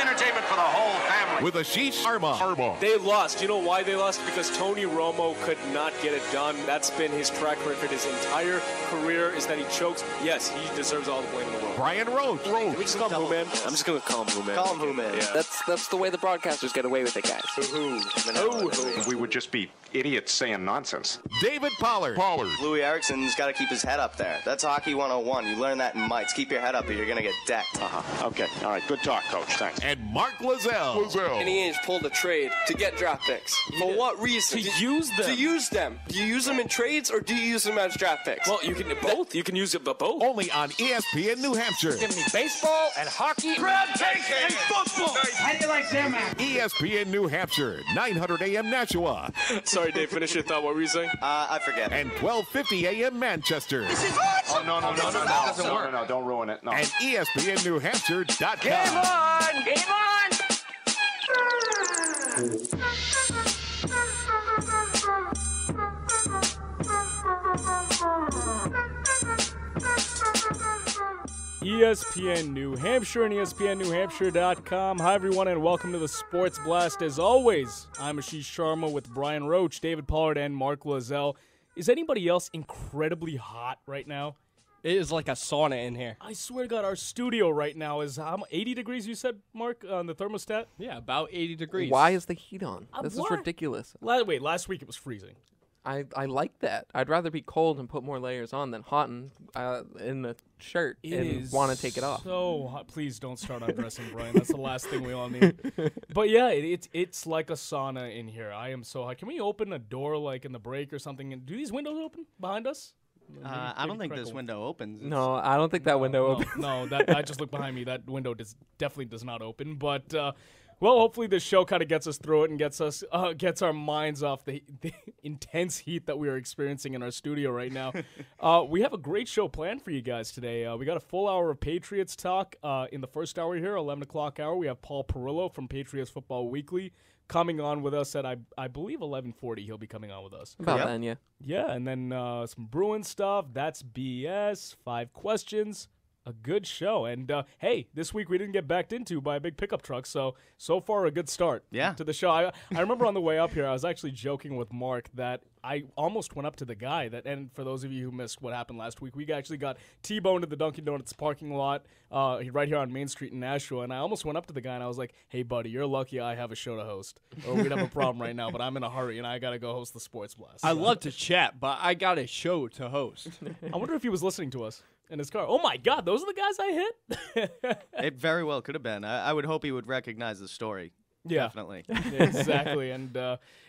entertainment for the whole family. With Ashish Sharma. They lost. You know why they lost? Because Tony Romo could not get it done. That's been his track record his entire career, is that he chokes. Yes, he deserves all the blame in the world. Brian Roach. Can we just call him Who Man? I'm just going to call him Who Man. Call him Who Man. Yeah. That's the way the broadcasters get away with it, guys. We would just be idiots saying nonsense. David Pollard. Louis Erickson's got to keep his head up there. That's Hockey 101. You learn that in mites. Keep your head up or you're going to get decked. Okay. All right. Good talk, Coach. Thanks. And Mark Lozelle. And he ain't pulled a trade to get draft picks. For what reason? To use them. To use them. Do you use them in trades or do you use them as draft picks? Well, you can both. You can use it, but both. Only on ESPN New Hampshire. Give me baseball and hockey, crab cake and football. How do you like them, man? ESPN New Hampshire, 900 AM Nashua. Sorry, Dave. Finish your thought. What were you saying? I forget. And 1250 AM Manchester. This is awesome. No. That doesn't work. No, don't ruin it. No. And ESPNNewHampshire.com. Game on! Game on! ESPN New Hampshire and ESPNNewHampshire.com. Hi, everyone, and welcome to the Sports Blast. As always, I'm Ashish Sharma with Brian Roach, David Pollard, and Mark Lozelle. Is anybody else incredibly hot right now? It is like a sauna in here. I swear to God, our studio right now is 80 degrees, you said, Mark, on the thermostat? Yeah, about 80 degrees. Why is the heat on? This what? is ridiculous. Wait, last week it was freezing. I like that. I'd rather be cold and put more layers on than hot and in the shirt and want to take it off. So hot. Please don't start undressing, Brian. That's the last thing we all need. But yeah, it's like a sauna in here. I am so hot. Can we open a door like in the break or something? And do these windows open behind us? I don't think this window opens. No, I don't think that window opens. No, I just looked behind me. That window definitely does not open. But well, hopefully this show kind of gets us through it and gets our minds off the intense heat that we are experiencing in our studio right now. We have a great show planned for you guys today. We got a full hour of Patriots talk in the first hour here, 11 o'clock hour. We have Paul Perillo from Patriots Football Weekly coming on with us at, I believe, 11:40. He'll be coming on with us. About then, yeah. Yeah, and then some Bruin stuff. That's BS. 5 questions. A good show. And, hey, this week we didn't get backed into by a big pickup truck, so far a good start to the show. I remember on the way up here, I was actually joking with Mark that I almost went up to the guy and for those of you who missed what happened last week, we actually got T-boned at the Dunkin' Donuts parking lot right here on Main Street in Nashua, and I almost went up to the guy and I was like, hey, buddy, you're lucky I have a show to host, or we'd have a problem right now, but I'm in a hurry and I got to go host the Sports Blast. I love to chat, but I got a show to host. I wonder if he was listening to us in his car. Oh, my God, those are the guys I hit? It very well could have been. I would hope he would recognize the story. Yeah. Definitely. Exactly. And,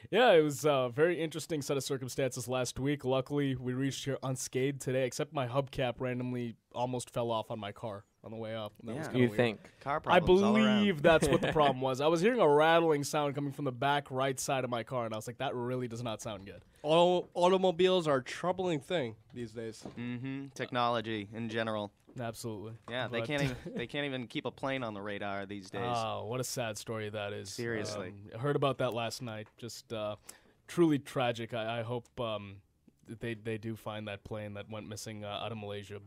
yeah, it was a very interesting set of circumstances last week. Luckily, we reached here unscathed today, except my hubcap randomly almost fell off on my car on the way up. That was You weird. think? Car I problems all around. believe that's what the problem was. I was hearing a rattling sound coming from the back right side of my car, and I was like, that really does not sound good. Automobiles are a troubling thing these days. Mm-hmm. Technology in general. Absolutely. Yeah, they can't even keep a plane on the radar these days. Oh, what a sad story that is. Seriously. I heard about that last night. Just truly tragic. I hope they do find that plane that went missing out of Malaysia.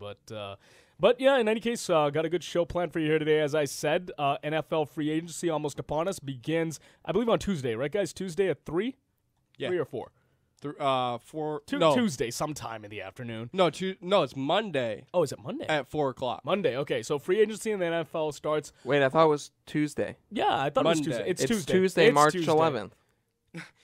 But yeah, in any case, got a good show planned for you here today. As I said, NFL free agency almost upon us begins, I believe, on Tuesday. Right, guys? Tuesday at 3? Yeah. 3 or 4? 4. Tuesday, sometime in the afternoon. No, it's Monday. Oh, is it Monday? At 4 o'clock. Monday, okay. So free agency in the NFL starts. Wait, I thought it was Tuesday. Yeah, I thought Monday. it was Tuesday. It's Tuesday. Tuesday, It's March Tuesday. 11th.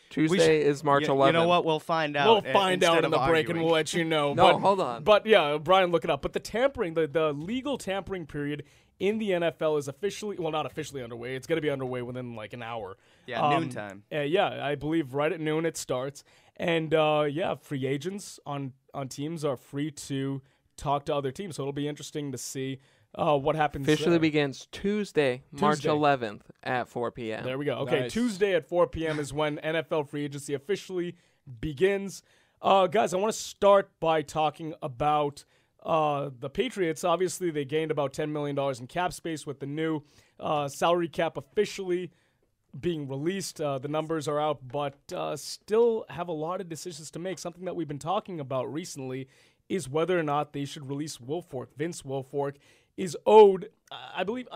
Tuesday is March 11th. You know what? We'll find out. We'll find out in the break and we'll let you know. No, hold on. But yeah, Brian, look it up. But the tampering, the legal tampering period in the NFL is officially, well, not officially underway. It's going to be underway within like an hour. Yeah, noontime. Yeah, I believe right at noon it starts. And yeah, free agents on teams are free to talk to other teams. So it'll be interesting to see what happens. Officially begins Tuesday, March Tuesday. 11th at 4 p.m. There we go. Okay, Nice. Tuesday at 4 p.m. is when NFL free agency officially begins. Guys, I want to start by talking about the Patriots. Obviously, they gained about $10 million in cap space with the new salary cap officially being released. The numbers are out, but still have a lot of decisions to make. Something that we've been talking about recently is whether or not they should release Vince Wilfork, is owed, I believe,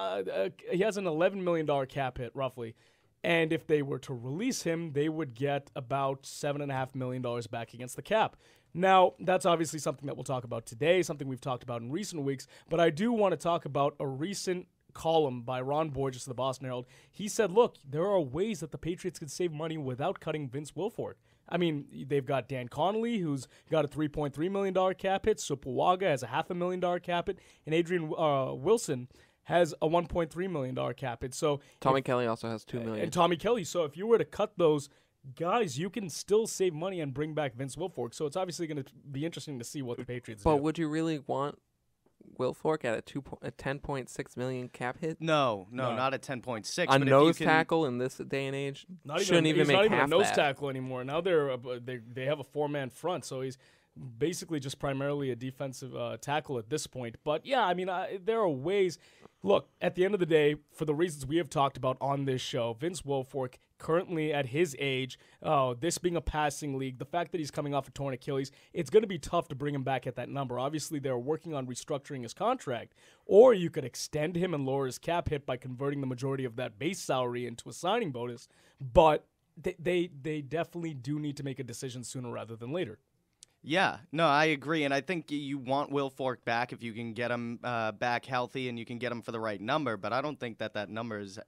he has an $11 million cap hit, roughly. And if they were to release him, they would get about $7.5 million back against the cap. Now, that's obviously something that we'll talk about today, something we've talked about in recent weeks, but I do want to talk about a recent column by Ron Borges of the Boston Herald. He said, look, there are ways that the Patriots could save money without cutting Vince Wilfork. I mean, they've got Dan Connolly, who's got a $3.3 million cap hit. Supawaga has a $500,000 cap hit. And Adrian Wilson has a $1.3 million cap hit. So Tommy Kelly also has $2 million. And Tommy Kelly. So if you were to cut those guys, you can still save money and bring back Vince Wilfork. So it's obviously going to be interesting to see what the Patriots do. But would you really want Wilfork at a $10.6 million cap hit? No, not at 10.6. A nose tackle in this day and age shouldn't even make half that. He's not even a nose tackle anymore. Now they have a 4-man front, so he's basically just primarily a defensive tackle at this point. But yeah, I mean, there are ways. Look, at the end of the day, for the reasons we have talked about on this show, Vince Wilfork, currently at his age, this being a passing league, the fact that he's coming off a torn Achilles, it's going to be tough to bring him back at that number. Obviously, they're working on restructuring his contract, or you could extend him and lower his cap hit by converting the majority of that base salary into a signing bonus. But they definitely do need to make a decision sooner rather than later. Yeah, no, I agree, and I think you want Wilfork back if you can get him back healthy and you can get him for the right number, but I don't think that number is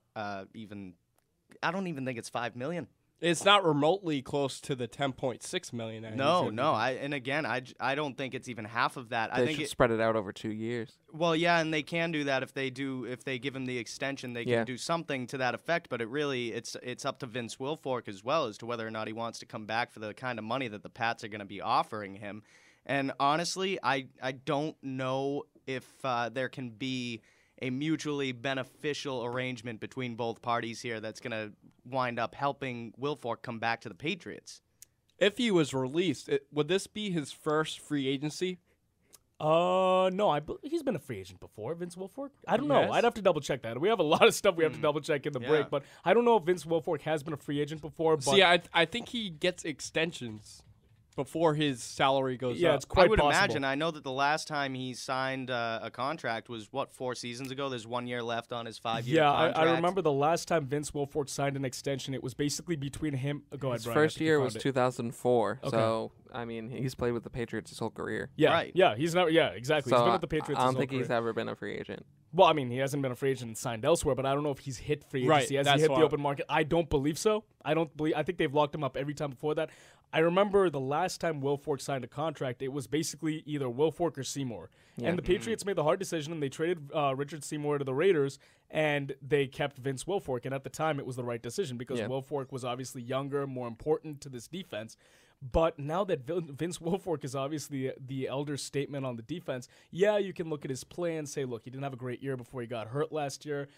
even – I don't even think it's $5 million. It's not remotely close to the $10.6 million. No. I don't think it's even half of that. They should spread it out over 2 years. Well, yeah, and they can do that if they give him the extension, they can do something to that effect. But it's up to Vince Wilfork as well as to whether or not he wants to come back for the kind of money that the Pats are going to be offering him. And honestly, I don't know if there can be a mutually beneficial arrangement between both parties here that's going to wind up helping Wilfork come back to the Patriots. If he was released, would this be his first free agency? No, he's been a free agent before, Vince Wilfork. I don't know. I'd have to double check that. We have a lot of stuff we have to double check in the break, but I don't know if Vince Wilfork has been a free agent before. But see, I think he gets extensions before his salary goes up. Yeah, it's quite I would possible. imagine. I know that the last time he signed a contract was, 4 seasons ago? There's 1 year left on his 5-year contract. I remember the last time Vince Wilfork signed an extension, it was basically between him. Go ahead, His Brian. first year was 2004. Okay. So, I mean, he's played with the Patriots his whole career. Yeah, right. Yeah, he's not. Yeah, exactly. So He's been with the Patriots. I don't his whole think he's career. ever been a free agent. Well, I mean, he hasn't been a free agent and signed elsewhere, but I don't know if he's hit free agency. Right, Has he hit that's the open market? I don't believe so. I think they've locked him up every time before that. I remember the last time Wilfork signed a contract, it was basically either Wilfork or Seymour. Yeah. And the Patriots made the hard decision, and they traded Richard Seymour to the Raiders, and they kept Vince Wilfork. And at the time, it was the right decision because Wilfork was obviously younger, more important to this defense. But now that Vince Wilfork is obviously the elder statement on the defense, you can look at his play and say, look, he didn't have a great year before he got hurt last year.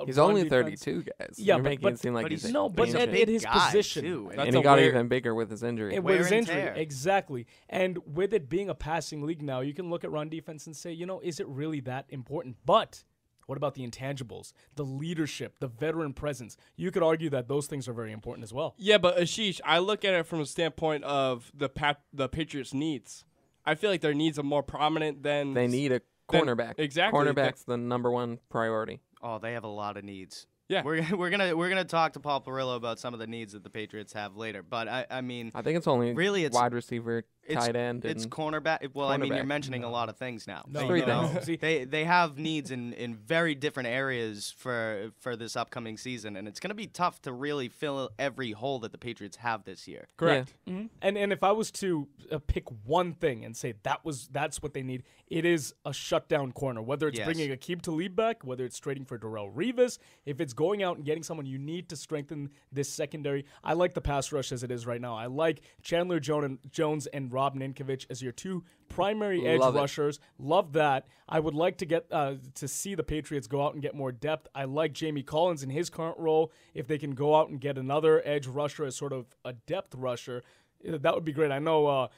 He's only 32, guys. Yeah, You're making it seem like he's he's at his position. Too. And he got even bigger with his injury. With his injury, exactly. And with it being a passing league now, you can look at run defense and say, is it really that important? But what about the intangibles, the leadership, the veteran presence? You could argue that those things are very important as well. Yeah, but Ashish, I look at it from a standpoint of the Patriots' needs. I feel like their needs are more prominent than they need a cornerback. Exactly. Cornerback's the number one priority. Oh, they have a lot of needs. Yeah, we're gonna talk to Paul Perillo about some of the needs that the Patriots have later. But I mean, I think it's only really wide receiver, tight end. It's and cornerback. Well, I mean, you're mentioning a lot of things now. Three things. They have needs in very different areas for this upcoming season, and it's gonna be tough to really fill every hole that the Patriots have this year. Correct. Yeah. Mm-hmm. And if I was to pick one thing and say that's what they need, it is a shutdown corner. Whether it's bringing Aqib Talib back, whether it's trading for Darrelle Revis, if it's going out and getting someone, you need to strengthen this secondary. I like the pass rush as it is right now. I like Chandler Jones and Rob Ninkovich as your two primary edge rushers. Love that. I would like to get to see the Patriots go out and get more depth. I like Jamie Collins in his current role. If they can go out and get another edge rusher as sort of a depth rusher, that would be great. I know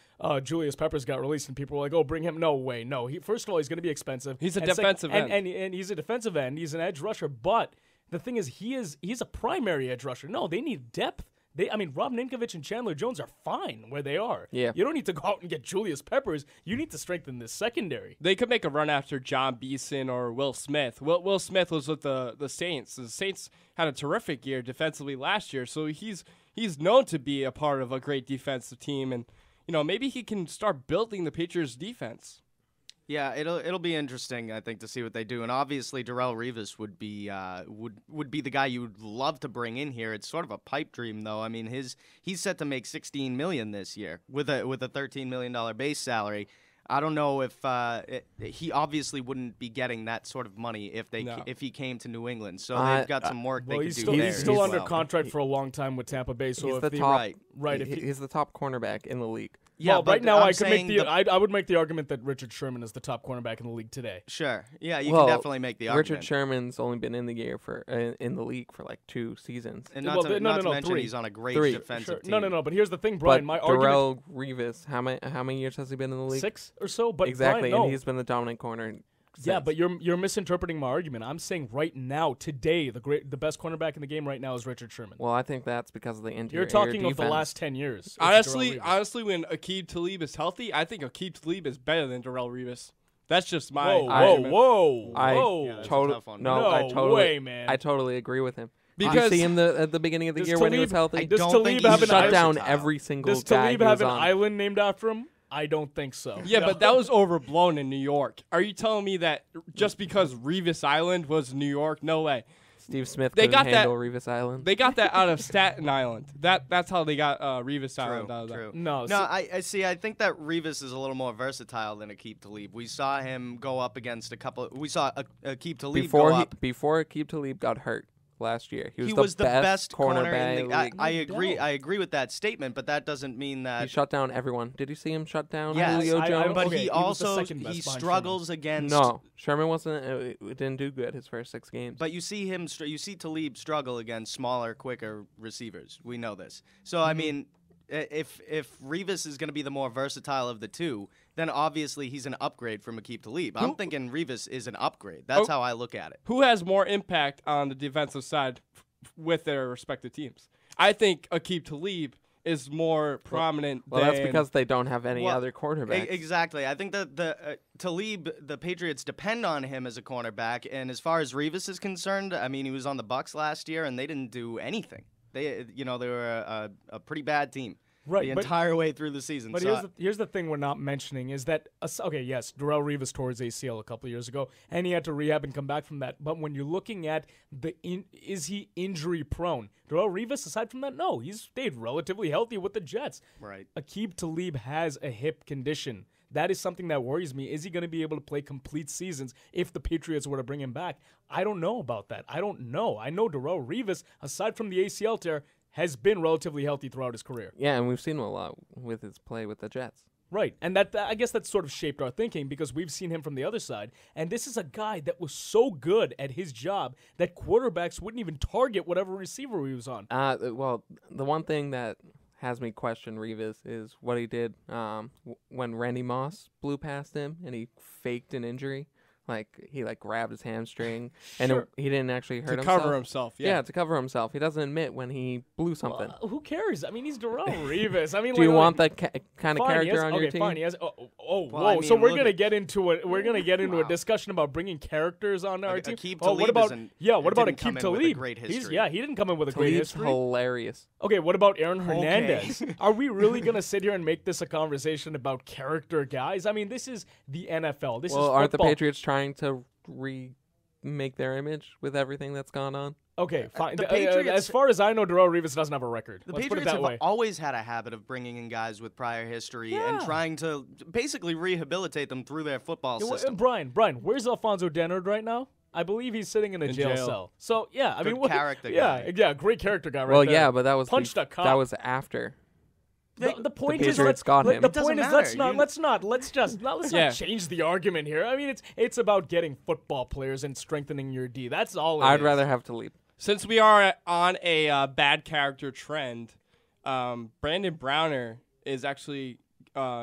Julius Peppers got released, and people were like, "Oh, bring him." No way. No. First of all, he's going to be expensive. He's a defensive end, and he's a defensive end. He's an edge rusher, but the thing is, he's a primary edge rusher. No, they need depth. Rob Ninkovich and Chandler Jones are fine where they are. Yeah. You don't need to go out and get Julius Peppers. You need to strengthen this secondary. They could make a run after John Beeson or Will Smith. Will Smith was with the Saints. The Saints had a terrific year defensively last year, so he's known to be a part of a great defensive team, and maybe he can start building the Patriots defense. Yeah, it'll be interesting, I think, to see what they do. And obviously, Darrelle Revis would be the guy you would love to bring in here. It's sort of a pipe dream, though. I mean, he's set to make $16 million this year with a $13 million base salary. I don't know if he obviously wouldn't be getting that sort of money if he came to New England. So they've got some work they could do there. He's still under contract for a long time with Tampa Bay. So he's if the top, right, he's the top cornerback in the league. Yeah, well, right now I would make the argument that Richard Sherman is the top cornerback in the league today. Sure, yeah, you can definitely make the argument. Richard Sherman's only been in the in the league for like 2 seasons, and not to mention 3. he's on a great defensive team. No. But here's the thing, Brian. But Darrelle Revis, how many years has he been in the league? 6 or so. But exactly, Brian, and he's been the dominant corner. Yeah, but you're misinterpreting my argument. I'm saying right now, today, the best cornerback in the game right now is Richard Sherman. Well, I think that's because of the interior. You're talking defense. of the last 10 years. Honestly, when Aqib Talib is healthy, I think Aqib Talib is better than Darrelle Revis. That's just my argument. Whoa. No way, man. I totally agree with him. Because you see him at the beginning of the year when he was healthy. Does Talib have shut down every single guy. Does Talib have an island named after him? I don't think so. Yeah, but that was overblown in New York. Are you telling me that just because Revis Island was New York? No way. Steve Smith couldn't handle Revis Island. They got that out of Staten Island. That's how they got Revis Island out of that. No, I see. I think that Revis is a little more versatile than Aqib Talib. We saw him go up against we saw Aqib Talib go up. Before Aqib Talib got hurt last year. He was the best corner in the league. I agree with that statement, but that doesn't mean that he shut down everyone. Did you see him shut down Julio Jones? But he struggles against. No, Sherman didn't do good his first 6 games. But you see Talib struggle against smaller, quicker receivers. We know this. So I mean, if Revis is going to be the more versatile of the two, then obviously he's an upgrade from Aqib Talib. I'm thinking Revis is an upgrade. That's how I look at it. Who has more impact on the defensive side with their respective teams? I think Aqib Talib is more prominent. Well, that's because they don't have any other quarterbacks. Exactly. I think that the Patriots depend on him as a cornerback. And as far as Revis is concerned, I mean, he was on the Bucs last year, and they didn't do anything. They were a pretty bad team. Right, the entire way through the season. But here's the thing we're not mentioning is that, yes, Darrelle Revis tore his ACL a couple years ago, and he had to rehab and come back from that. But when you're looking at is he injury prone? Darrelle Revis, aside from that, no, he's stayed relatively healthy with the Jets. Right. Aqib Talib has a hip condition. That is something that worries me. Is he going to be able to play complete seasons if the Patriots were to bring him back? I don't know about that. I don't know. I know Darrelle Revis, aside from the ACL tear, has been relatively healthy throughout his career. Yeah, and we've seen him a lot with his play with the Jets. Right, and that I guess that sort of shaped our thinking because we've seen him from the other side, and this is a guy that was so good at his job that quarterbacks wouldn't even target whatever receiver he was on. Well, the one thing that has me question Revis is what he did when Randy Moss blew past him and he faked an injury. He grabbed his hamstring, and he didn't actually hurt himself. To cover himself, yeah, to cover himself. He doesn't admit when he blew something. Who cares? I mean, he's Darrelle Revis. I mean, do you want that kind of character on your team? Fine. He has. So we're gonna get into it. We're gonna get into a discussion about bringing characters on our team. What about Aqib Talib? He didn't come in with a great history. Hilarious. Okay, what about Aaron Hernandez? Are we really gonna sit here and make this a conversation about character guys? I mean, this is the NFL. This is football. Aren't the Patriots trying to remake their image with everything that's gone on? Okay, fine. The Patriots, as far as I know, Darrelle Revis doesn't have a record. The Let's Patriots put it that way. have always had a habit of bringing in guys with prior history and trying to basically rehabilitate them through their football system. Brian, Where's Alfonso Dennard right now? I believe he's sitting in a jail cell. So yeah, I mean, character guy. Yeah, great character guy. Right there. Yeah, but that was punched a cop. That was after. The point is, let's not change the argument here. I mean, it's about getting football players and strengthening your D. That's all. I'd rather have Talib. Since we are on a bad character trend, Brandon Browner is actually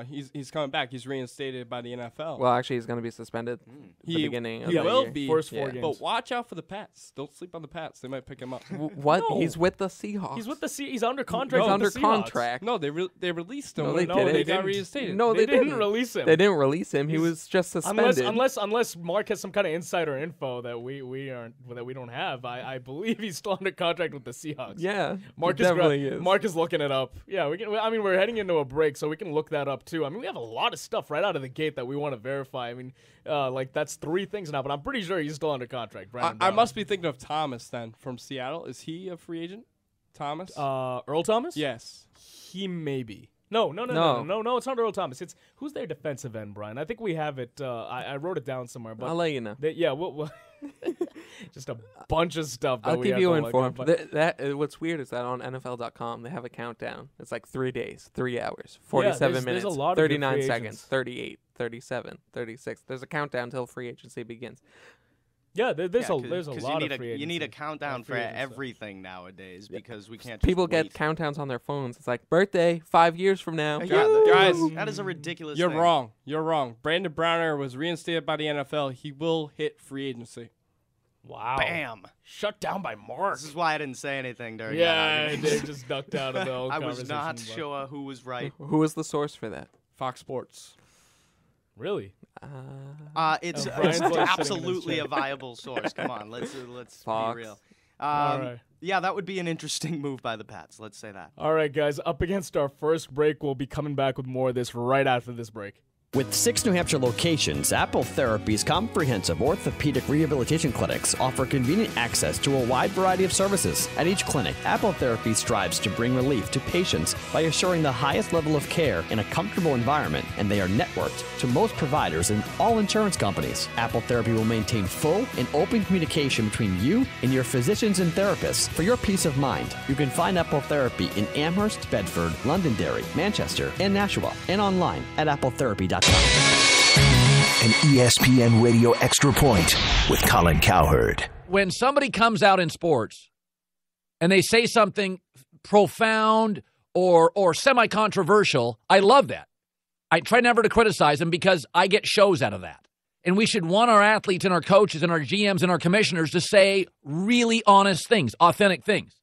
he's coming back. He's reinstated by the NFL. Well, actually, he's going to be suspended at the beginning of the will year. be. First 4 games. But watch out for the Pats. Don't sleep on the Pats. They might pick him up. What? No. He's with the Seahawks. He's under contract. He's with under the Seahawks. contract. No, they released him. No, they No, didn't. they got didn't. reinstated. No, They they didn't release him. They didn't release him. He was just suspended. Unless Mark has some kind of insider info that we don't have. I believe he's still under contract with the Seahawks. Yeah, Mark he definitely is. Mark is looking it up. Yeah, we can. I mean, we're heading into a break, so we can look that up too. I mean, we have a lot of stuff right out of the gate that we want to verify. I mean, like that's 3 things now, but I'm pretty sure he's still under contract. I must be thinking of Thomas then from Seattle. Is he a free agent? Thomas? Earl Thomas? Yes. He may be. No, it's not Earl Thomas. It's who's their defensive end, Brian? I think we have it. I wrote it down somewhere, but I'll let you know. We'll just a bunch of stuff. That I'll we keep have you to informed. look up, What's weird is that on NFL.com they have a countdown. It's like 3 days, 3 hours, 47 there's minutes, a lot of good 39 free seconds, agents. 38, 37, 36. There's a countdown till free agency begins. Yeah, there's a 'cause lot of free you need a agency. countdown for free agent stuff. everything nowadays because we can't. Just People wait. get countdowns on their phones. It's like birthday 5 years from now. Yeah, Guys, that is a ridiculous. You're thing. wrong. You're wrong. Brandon Browner was reinstated by the NFL. He will hit free agency. Wow. Bam. Shut down by Mark. This is why I didn't say anything during that Yeah, argument. they just ducked out of the whole I was conversation, not but- sure who was right. Who was the source for that? Fox Sports. Really? It's Brian's like sitting in his absolutely chair. a viable source. Come on, let's Fox. be real. All right. Yeah, that would be an interesting move by the Pats. Let's say that. All right, guys. Up against our first break. We'll be coming back with more of this right after this break. With 6 New Hampshire locations, Apple Therapy's comprehensive orthopedic rehabilitation clinics offer convenient access to a wide variety of services. At each clinic, Apple Therapy strives to bring relief to patients by assuring the highest level of care in a comfortable environment, and they are networked to most providers and all insurance companies. Apple Therapy will maintain full and open communication between you and your physicians and therapists for your peace of mind. You can find Apple Therapy in Amherst, Bedford, Londonderry, Manchester, and Nashua, and online at appletherapy.com. An ESPN Radio Extra Point with Colin Cowherd. When somebody comes out in sports and they say something profound or semi-controversial, I love that. I try never to criticize them because I get shows out of that. And we should want our athletes and our coaches and our GMs and our commissioners to say really honest things, authentic things.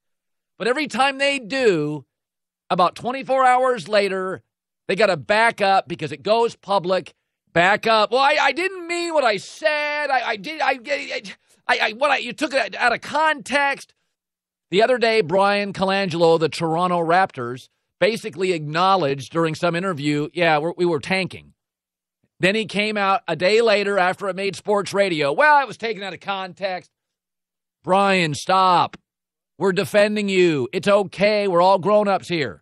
But every time they do, about 24 hours later, they got to back up because it goes public. Back up. Well, I didn't mean what I said. You took it out of context. The other day, Brian Colangelo, the Toronto Raptors, basically acknowledged during some interview, we were tanking. Then he came out a day later after it made sports radio. Well, it was taken out of context. Brian, stop. We're defending you. It's okay. We're all grown-ups here.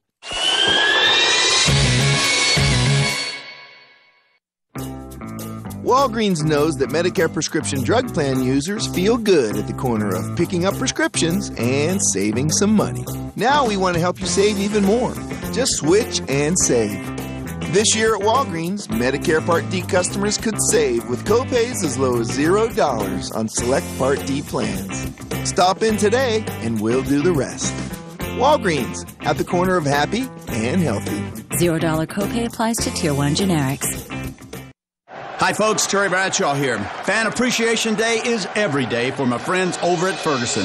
Walgreens knows that Medicare prescription drug plan users feel good at the corner of picking up prescriptions and saving some money. Now we want to help you save even more. Just switch and save. This year at Walgreens, Medicare Part D customers could save with copays as low as $0 on select Part D plans. Stop in today and we'll do the rest. Walgreens, at the corner of happy and healthy. $0 copay applies to Tier 1 generics. Hi folks, Terry Bradshaw here. Fan Appreciation Day is every day for my friends over at Ferguson.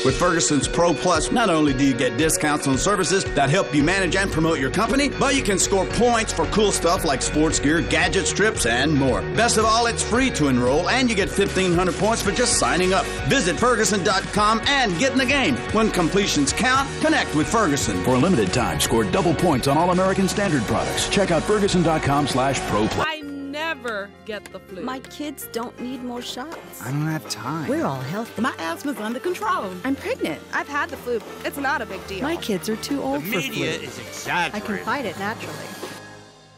With Ferguson's Pro Plus, not only do you get discounts on services that help you manage and promote your company, but you can score points for cool stuff like sports gear, gadgets, trips, and more. Best of all, it's free to enroll, and you get 1,500 points for just signing up. Visit Ferguson.com and get in the game. When completions count, connect with Ferguson. For a limited time, score double points on all American Standard products. Check out Ferguson.com/Pro Plus. Never get the flu. My kids don't need more shots. I don't have time. We're all healthy. My asthma's under control. I'm pregnant. I've had the flu. It's not a big deal. My kids are too old for flu. The media is exaggerating. I can fight it naturally.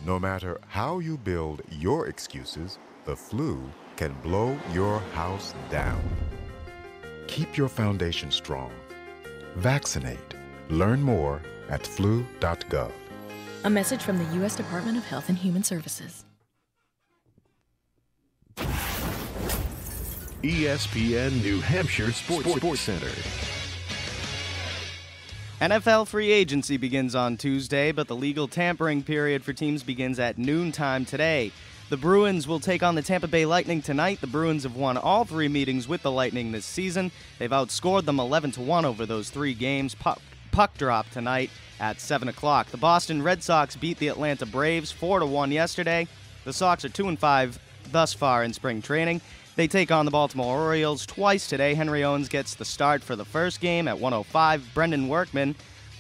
No matter how you build your excuses, the flu can blow your house down. Keep your foundation strong. Vaccinate. Learn more at flu.gov. A message from the U.S. Department of Health and Human Services. ESPN New Hampshire Sports Center. NFL free agency begins on Tuesday, but the legal tampering period for teams begins at noontime today. The Bruins will take on the Tampa Bay Lightning tonight. The Bruins have won all 3 meetings with the Lightning this season. They've outscored them 11-1 over those 3 games. Puck drop tonight at 7 o'clock. The Boston Red Sox beat the Atlanta Braves 4-1 yesterday. The Sox are 2-5 thus far in spring training. They take on the Baltimore Orioles twice today. Henry Owens gets the start for the first game at 1:05. Brendan Workman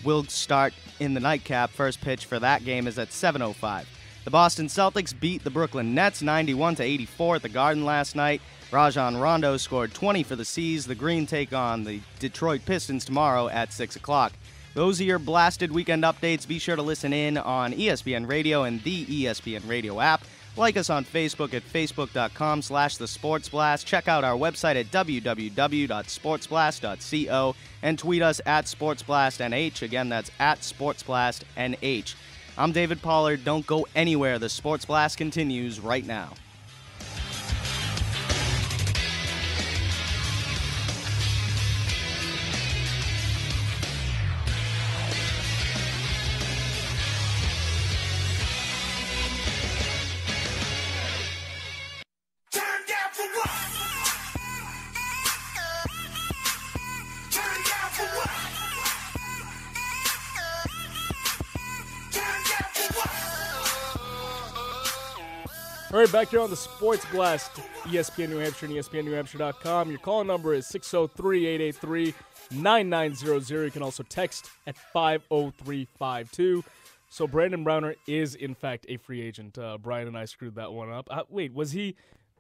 will start in the nightcap. First pitch for that game is at 7:05. The Boston Celtics beat the Brooklyn Nets 91-84 at the Garden last night. Rajon Rondo scored 20 for the C's. The Green take on the Detroit Pistons tomorrow at 6 o'clock. Those are your blasted weekend updates. Be sure to listen in on ESPN Radio and the ESPN Radio app. Like us on Facebook at facebook.com/thesportsblast. Check out our website at www.sportsblast.co and tweet us at SportsBlastNH. Again, that's at SportsBlastNH. I'm David Pollard. Don't go anywhere. The Sports Blast continues right now. All right, back here on the Sports Blast, ESPN New Hampshire and ESPNNewHampshire.com. Your call number is 603-883-9900. You can also text at 50352. So Brandon Browner is, in fact, a free agent. Brian and I screwed that one up. Wait, was he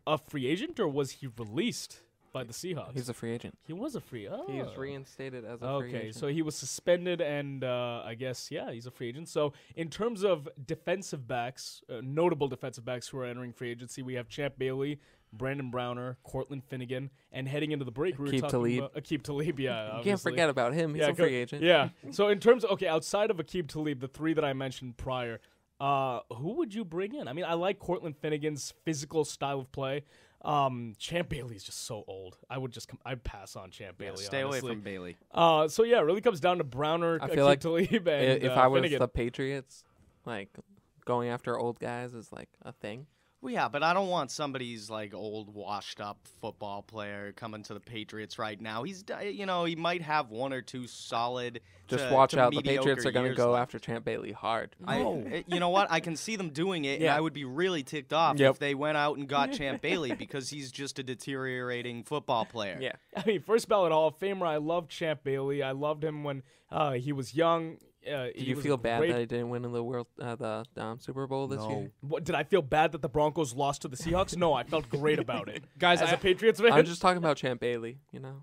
a free agent or was he released by the Seahawks? He's a free agent. He was a free agent. He was reinstated as a free agent. Okay, so he was suspended, and I guess, yeah, he's a free agent. So in terms of defensive backs, notable defensive backs who are entering free agency, we have Champ Bailey, Brandon Browner, Cortland Finnegan, and heading into the break, we were talking about Aqib Talib. Yeah, you can't forget about him. He's a free agent. Yeah. So in terms of, outside of Aqib Talib, the 3 that I mentioned prior, who would you bring in? I mean, I like Cortland Finnegan's physical style of play. Champ Bailey is just so old. I'd pass on Champ Bailey. Stay honestly. away from Bailey. So yeah, it really comes down to Browner, I feel like Talib, and if I was Finnegan. the Patriots, like going after old guys is like a thing. Well, yeah, but I don't want somebody's like old, washed-up football player coming to the Patriots right now. He's, he might have 1 or 2 solid. Just watch out. The Patriots are going to go after Champ Bailey hard. You know what? I can see them doing it, and I would be really ticked off if they went out and got Champ Bailey because he's just a deteriorating football player. Yeah. I mean, first ballot Hall of Famer. I loved Champ Bailey. I loved him when he was young. Did you feel bad that he didn't win in the Super Bowl this year? What, did I feel bad that the Broncos lost to the Seahawks? No, I felt great about it. Guys, as a Patriots fan. I'm just talking about Champ Bailey,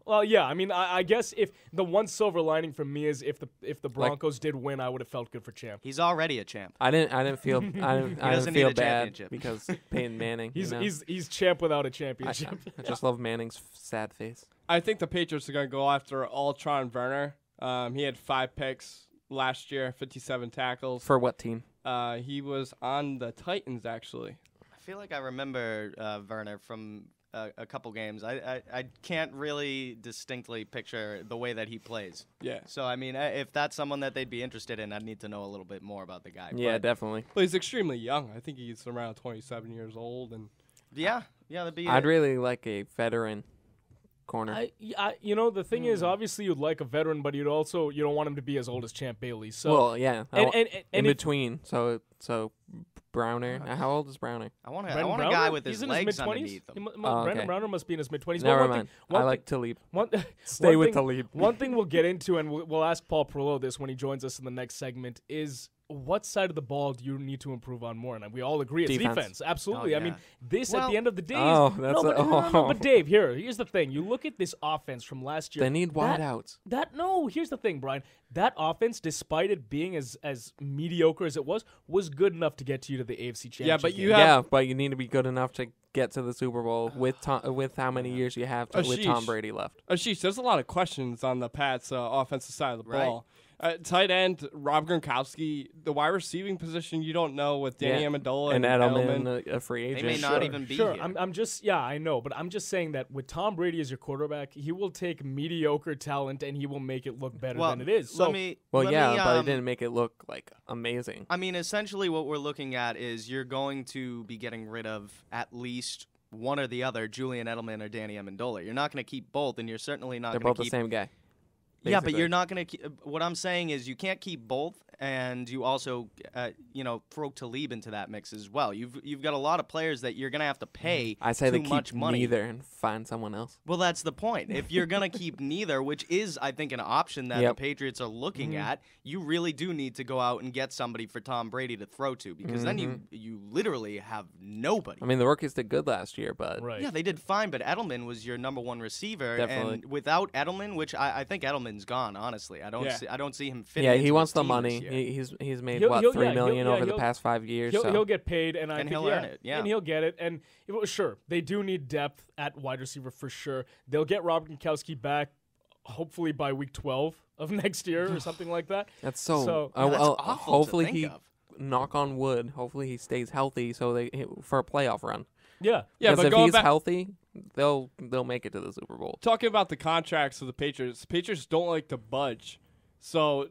Well, yeah, I mean, I guess if the one silver lining for me is if the Broncos did win, I would have felt good for Champ. He's already a champ. I didn't feel bad because Peyton Manning. He's champ without a championship. I just love Manning's sad face. I think the Patriots are going to go after Altron Werner. He had 5 picks last year, 57 tackles. For what team? He was on the Titans, actually. I feel like I remember Werner from a couple games. I can't really distinctly picture the way that he plays. Yeah. So, I mean, if that's someone that they'd be interested in, I'd need to know a little bit more about the guy. Yeah, definitely. Well, he's extremely young. I think he's around 27 years old. And yeah, that'd be I'd really like a veteran corner. The thing is, obviously you'd like a veteran, but you don't want him to be as old as Champ Bailey. So well, yeah, and in between. So Browner. How old is Browner? I want a guy with his legs underneath him. Brandon Browner must be in his mid-20s. Never mind. I like Talib. Stay with Talib. One thing we'll get into, and we'll ask Paul Perillo this when he joins us in the next segment, is what side of the ball do you need to improve on more? And we all agree it's defense. Absolutely. Oh, yeah. I mean, at the end of the day. But Dave, here's the thing. You look at this offense from last year. They need wideouts. Here's the thing, Brian. That offense, despite it being as mediocre as it was good enough to get you to the AFC Championship. But you need to be good enough to get to the Super Bowl with how many years you have with Tom Brady left. Ashish, there's a lot of questions on the Pats' offensive side of the ball. Tight end, Rob Gronkowski. The wide receiving position, you don't know with Danny Amendola and Edelman, a free agent. They may not even be here. I'm just, I know, but I'm just saying that with Tom Brady as your quarterback, he will take mediocre talent and he will make it look better than it is. So, but it didn't make it look like amazing. I mean, essentially what we're looking at is you're going to be getting rid of at least one or the other, Julian Edelman or Danny Amendola. You're not going to keep both, and you're certainly not going to keep... They're both the same guy. Basically. Yeah, but you're not going to. What I'm saying is you can't keep both, and you also, throw Talib into that mix as well. You've got a lot of players that you're going to have to pay. I say too they much keep money. neither and find someone else. Well, that's the point. If you're going to keep neither, which is, I think, an option that the Patriots are looking at, you really do need to go out and get somebody for Tom Brady to throw to, because then you literally have nobody. I mean, the rookies did good last year, but yeah, they did fine. But Edelman was your number one receiver, Definitely. and without Edelman, which I think Edelman's gone. Honestly, I don't see him fitting. Yeah, into he wants his the team money. this year. He's made $3 million over the past 5 years. He'll get paid, and I think he'll earn it. Yeah, and he'll get it. And sure, they do need depth at wide receiver for sure. They'll get Rob Gronkowski back, hopefully by week 12 of next year or something like that. That's so. that's awful hopefully to think he, of. knock on wood. Hopefully he stays healthy for a playoff run. Yeah, because but if going he's back, healthy, they'll make it to the Super Bowl. Talking about the contracts of the Patriots don't like to budge, so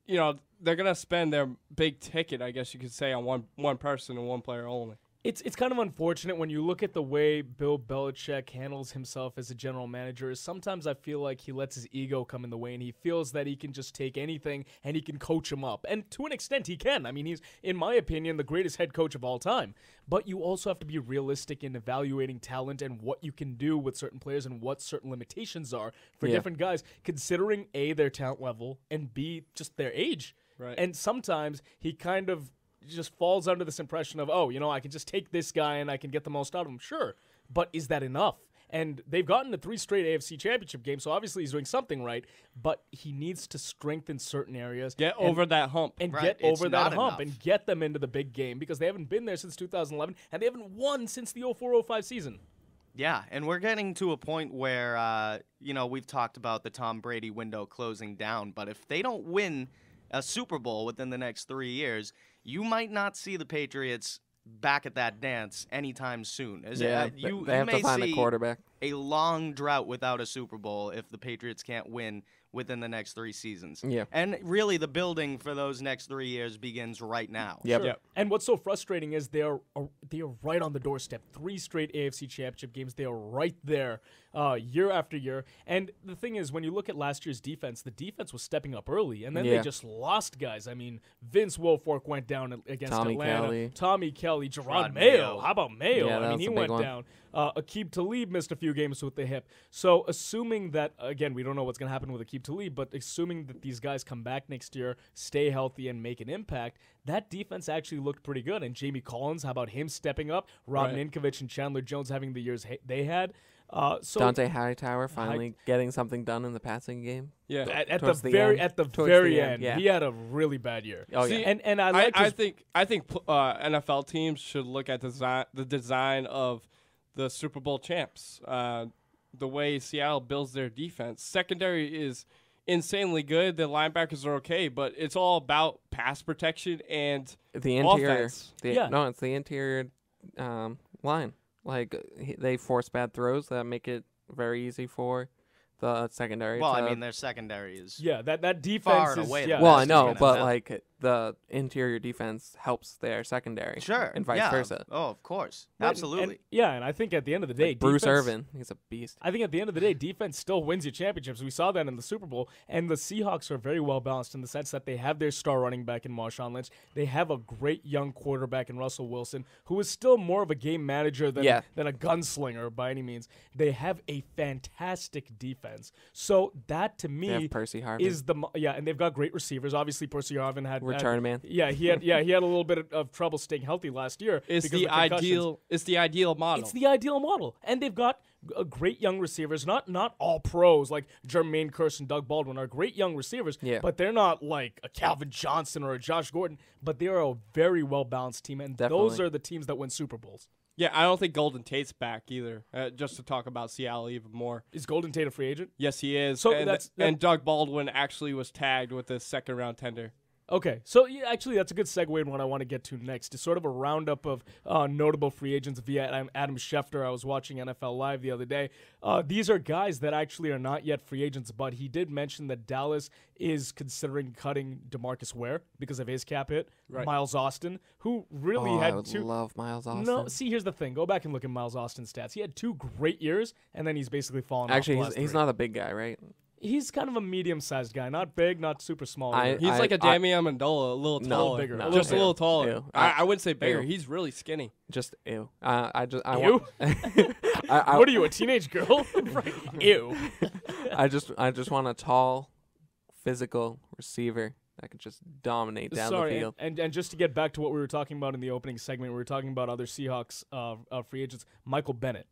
they're gonna spend their big ticket, I guess you could say, on one person and one player only. It's kind of unfortunate when you look at the way Bill Belichick handles himself as a general manager. Sometimes I feel like he lets his ego come in the way, and he feels that he can just take anything and he can coach him up. And to an extent, he can. I mean, he's, in my opinion, the greatest head coach of all time. But you also have to be realistic in evaluating talent and what you can do with certain players and what certain limitations are for different guys, considering A, their talent level, and B, just their age. Right. And sometimes he kind of just falls under this impression of, I can just take this guy and I can get the most out of him. Sure, but is that enough? And they've gotten to 3 straight AFC championship games, so obviously he's doing something right, but he needs to strengthen certain areas. Get over that hump. And Right. get over It's that not hump enough. and get them into the big game, because they haven't been there since 2011, and they haven't won since the 04-05 season. Yeah, and we're getting to a point where, we've talked about the Tom Brady window closing down, but if they don't win a Super Bowl within the next 3 years, you might not see the Patriots back at that dance anytime soon. They have to find a quarterback. A long drought without a Super Bowl if the Patriots can't win within the next 3 seasons. Yeah. And really, the building for those next 3 years begins right now. Yep. Sure. And what's so frustrating is they are right on the doorstep. 3 straight AFC championship games. They are right there year after year. And the thing is, when you look at last year's defense, the defense was stepping up early, and then they just lost guys. I mean, Vince Wilfork went down against Atlanta. Tommy Kelly, Gerard Mayo. How about Mayo? Yeah, I mean, he went down. Aqib Talib missed a few games with the hip. So assuming that, again, we don't know what's going to happen with Aqib Talib, but assuming that these guys come back next year, stay healthy, and make an impact, that defense actually looked pretty good. And Jamie Collins, how about him stepping up? Rob Ninkovich and Chandler Jones having the years they had. So Dante Hightower finally getting something done in the passing game. Yeah, at the very end, he had a really bad year. Oh yeah, and I think NFL teams should look at the design of the Super Bowl champs. The way Seattle builds their defense, secondary is insanely good. The linebackers are okay, but it's all about pass protection and the interior. offense. No, it's the interior line. Like, they force bad throws that make it very easy for the secondary. Well, I mean, their secondary is that defense far and is away. Yeah. Well, I know, but like the interior defense helps their secondary. Sure, and vice versa. Oh, of course, Well, absolutely. And I think at the end of the day, Like Bruce defense, Irvin, he's a beast. I think at the end of the day, defense still wins you championships. We saw that in the Super Bowl, and the Seahawks are very well balanced in the sense that they have their star running back in Marshawn Lynch. They have a great young quarterback in Russell Wilson, who is still more of a game manager than a gunslinger by any means. They have a fantastic defense. So that to me They have Percy Harvin. is and they've got great receivers. Obviously, Percy Harvin had Return man. Yeah, he had a little bit of trouble staying healthy last year. It's because the of the concussions. ideal. It's the ideal model. It's the ideal model, and they've got great young receivers. Not all pros like Jermaine Kearse and Doug Baldwin are great young receivers. Yeah. But they're not like a Calvin Johnson or a Josh Gordon. But they are a very well balanced team, and those are the teams that win Super Bowls. Yeah, I don't think Golden Tate's back either. Just to talk about Seattle even more. Is Golden Tate a free agent? Yes, he is. So and Doug Baldwin actually was tagged with a second-round tender. Okay, so actually that's a good segue in what I want to get to next. It's sort of a roundup of notable free agents via Adam Schefter. I was watching NFL Live the other day. These are guys that actually are not yet free agents, but he did mention that Dallas is considering cutting DeMarcus Ware because of his cap hit. Right. Miles Austin, who really I had would two. love Miles Austin. No, see, here's the thing. Go back and look at Miles Austin's stats. He had 2 great years, and then he's basically fallen off. Actually, the he's last not a big guy, right? He's kind of a medium-sized guy, not big, not super small. He's like a Damian Amendola, a little taller, bigger, just a little taller. Ew. I wouldn't say bigger. Ew. He's really skinny. Just ew. Ew? Want. What are you, a teenage girl? Ew. I just want a tall, physical receiver that could just dominate down the field. And just to get back to what we were talking about in the opening segment, we were talking about other Seahawks free agents. Michael Bennett.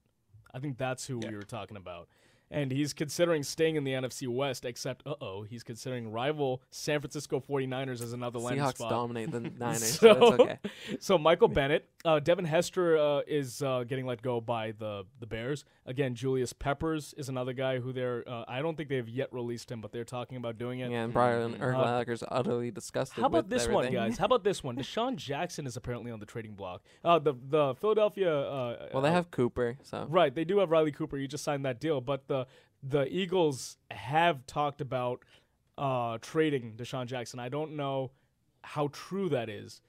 I think that's who we were talking about. And he's considering staying in the NFC West, except, he's considering rival San Francisco 49ers as another landing spot. Seahawks dominate the Niners, so it's okay. So Michael Bennett, Devin Hester is getting let go by the Bears. Again, Julius Peppers is another guy who I don't think they've yet released him, but they're talking about doing it. Yeah, and Brian Urlacher's utterly disgusted. How about with this everything. one, guys? How about this one? Deshaun Jackson is apparently on the trading block. The Philadelphia. Well, they have Cooper, so right. They do have Riley Cooper. You just signed that deal, but the Eagles have talked about trading Deshaun Jackson. I don't know how true that is,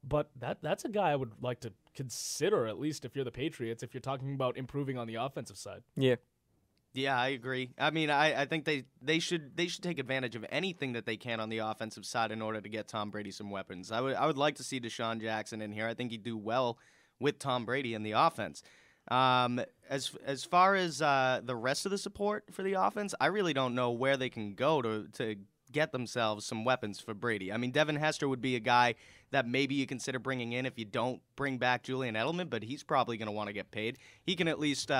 but that's a guy I would like to consider, at least if you're the Patriots, if you're talking about improving on the offensive side. Yeah. Yeah, I agree. I mean, I think they should take advantage of anything that they can on the offensive side in order to get Tom Brady some weapons. I would like to see Deshaun Jackson in here. I think he'd do well with Tom Brady in the offense. As far as the rest of the support for the offense, I really don't know where they can go to get themselves some weapons for Brady. I mean, Devin Hester would be a guy that maybe you consider bringing in if you don't bring back Julian Edelman, but he's probably going to want to get paid. He can at least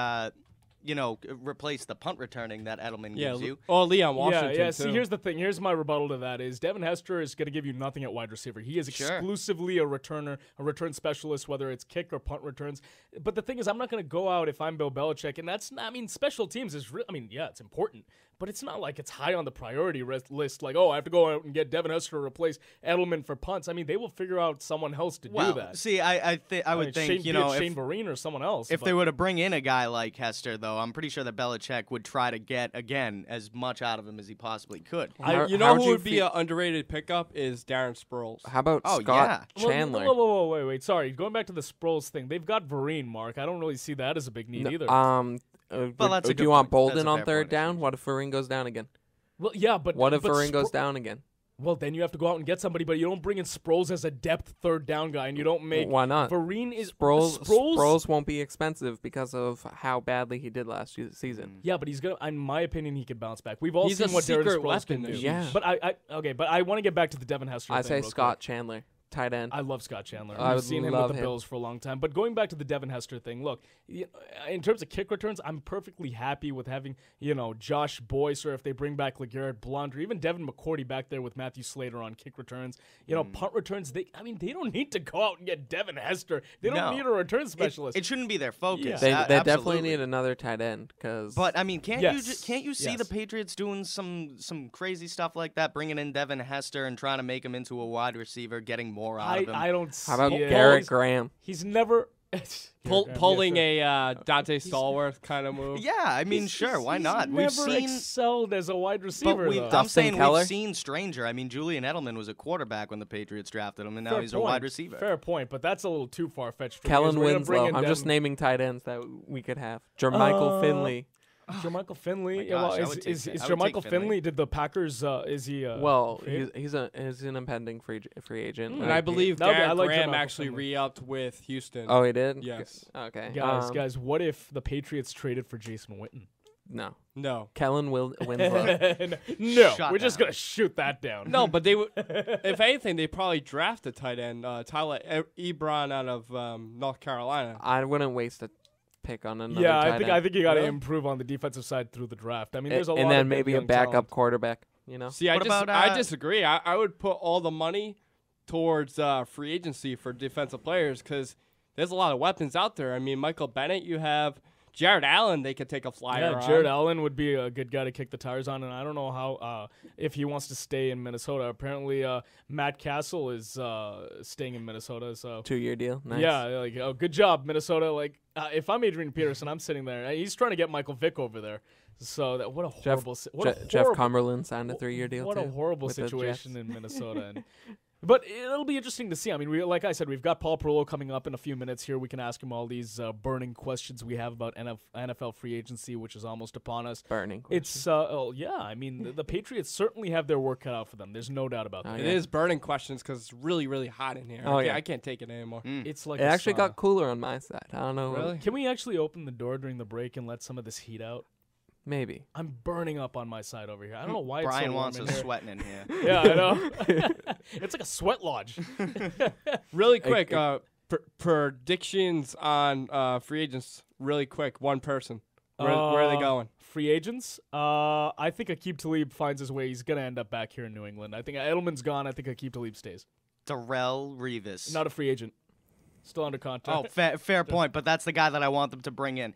replace the punt returning that Edelman gives you. Or Leon Washington, Yeah, too. see, here's the thing. Here's my rebuttal to that is Devin Hester is going to give you nothing at wide receiver. He is exclusively a returner, a return specialist, whether it's kick or punt returns. But the thing is, I'm not going to go out if I'm Bill Belichick, and that's, I mean, special teams is, it's important, but it's not like it's high on the priority list, like, I have to go out and get Devin Hester to replace Edelman for punts. I mean, they will figure out someone else to do that. See, I would think, Shane Vereen or someone else. If they were to bring in a guy like Hester, though, I'm pretty sure that Belichick would try to get, again, as much out of him as he possibly could. You know who would be an underrated pickup is Darren Sproles. How about Scott Chandler? Whoa, wait. Sorry, going back to the Sproles thing, they've got Vereen, Mark. I don't really see that as a big need either. Do you want Bolden on third down? What if Vereen goes down again? Well, yeah, but what if Vereen goes down again? Well, then you have to go out and get somebody, but you don't bring in Sproles as a depth third down guy, and you don't make. Why not? Vereen is Sproles won't be expensive because of how badly he did last season. Yeah, but he's gonna. In my opinion, he could bounce back. We've all seen what Darren Sproles can do. Yeah, but I want to get back to the Devin Hester. I say Scott Chandler. Tight end. I love Scott Chandler. I've seen him with the Bills for a long time. But going back to the Devin Hester thing, look, in terms of kick returns, I'm perfectly happy with having, Josh Boyce, or if they bring back LeGarrette Blount, or even Devin McCourty back there with Matthew Slater on kick returns. Punt returns, they don't need to go out and get Devin Hester. They don't need a return specialist. It shouldn't be their focus. Yeah. They definitely need another tight end. But, I mean, can't you see the Patriots doing some crazy stuff like that, bringing in Devin Hester and trying to make him into a wide receiver, getting more out of him? I don't see How about it. Garrett Graham? He's never pulling a Dante Stallworth kind of move. Yeah, I mean, sure, why not? We've never excelled as a wide receiver. I'm saying we've seen Stranger. I mean, Julian Edelman was a quarterback when the Patriots drafted him, and now he's a wide receiver. Fair point, but that's a little too far-fetched for Kellen Winslow. I'm just naming tight ends that we could have. Jermichael Finley. Jermichael Finley. Is Jermichael Finley? Did the Packers? Is he? He's an impending free agent. And I believe Garrett Graham actually re-upped with Houston. Oh, he did. Yes. Okay. Guys, what if the Patriots traded for Jason Witten? No. Kellen Winslow. We're just gonna shoot that down. No, but they would. If anything, they probably draft a tight end, Tyler Ebron out of North Carolina. I wouldn't waste a pick on another. Yeah, tight end. I think you got to improve on the defensive side through the draft. I mean, there's a lot. And then of maybe a backup quarterback. See, I disagree. I would put all the money towards free agency for defensive players because there's a lot of weapons out there. I mean, Michael Bennett, you have Jared Allen, they could take a flyer on. Yeah, Jared Allen would be a good guy to kick the tires on, and I don't know how if he wants to stay in Minnesota. Apparently, Matt Castle is staying in Minnesota. So 2-year deal. Nice. Yeah, like good job, Minnesota. Like if I'm Adrian Peterson, I'm sitting there. He's trying to get Michael Vick over there. So what a horrible. Jeff Cumberland signed a 3-year deal. What too, a horrible with the situation Jets. in Minnesota. But it'll be interesting to see. I mean, like I said, we've got Paul Perillo coming up in a few minutes here. We can ask him all these burning questions we have about NFL free agency, which is almost upon us. Burning questions. It's, yeah, I mean, the Patriots certainly have their work cut out for them. There's no doubt about that. It is burning questions because it's really, really hot in here. I can't take it anymore. It's like it actually got cooler on my side. I don't know. Really? Can we actually open the door during the break and let some of this heat out? Maybe. I'm burning up on my side over here. I don't know why Brian it's so warm wants in us here. sweating in here. Yeah, I know. It's like a sweat lodge. Really quick, predictions on free agents. Really quick, one person. Where are they going? Free agents? I think Aqib Talib finds his way. He's going to end up back here in New England. I think Edelman's gone. I think Aqib Talib stays. Darrelle Revis. Not a free agent. Still under contract. Oh, fair point, but that's the guy that I want them to bring in.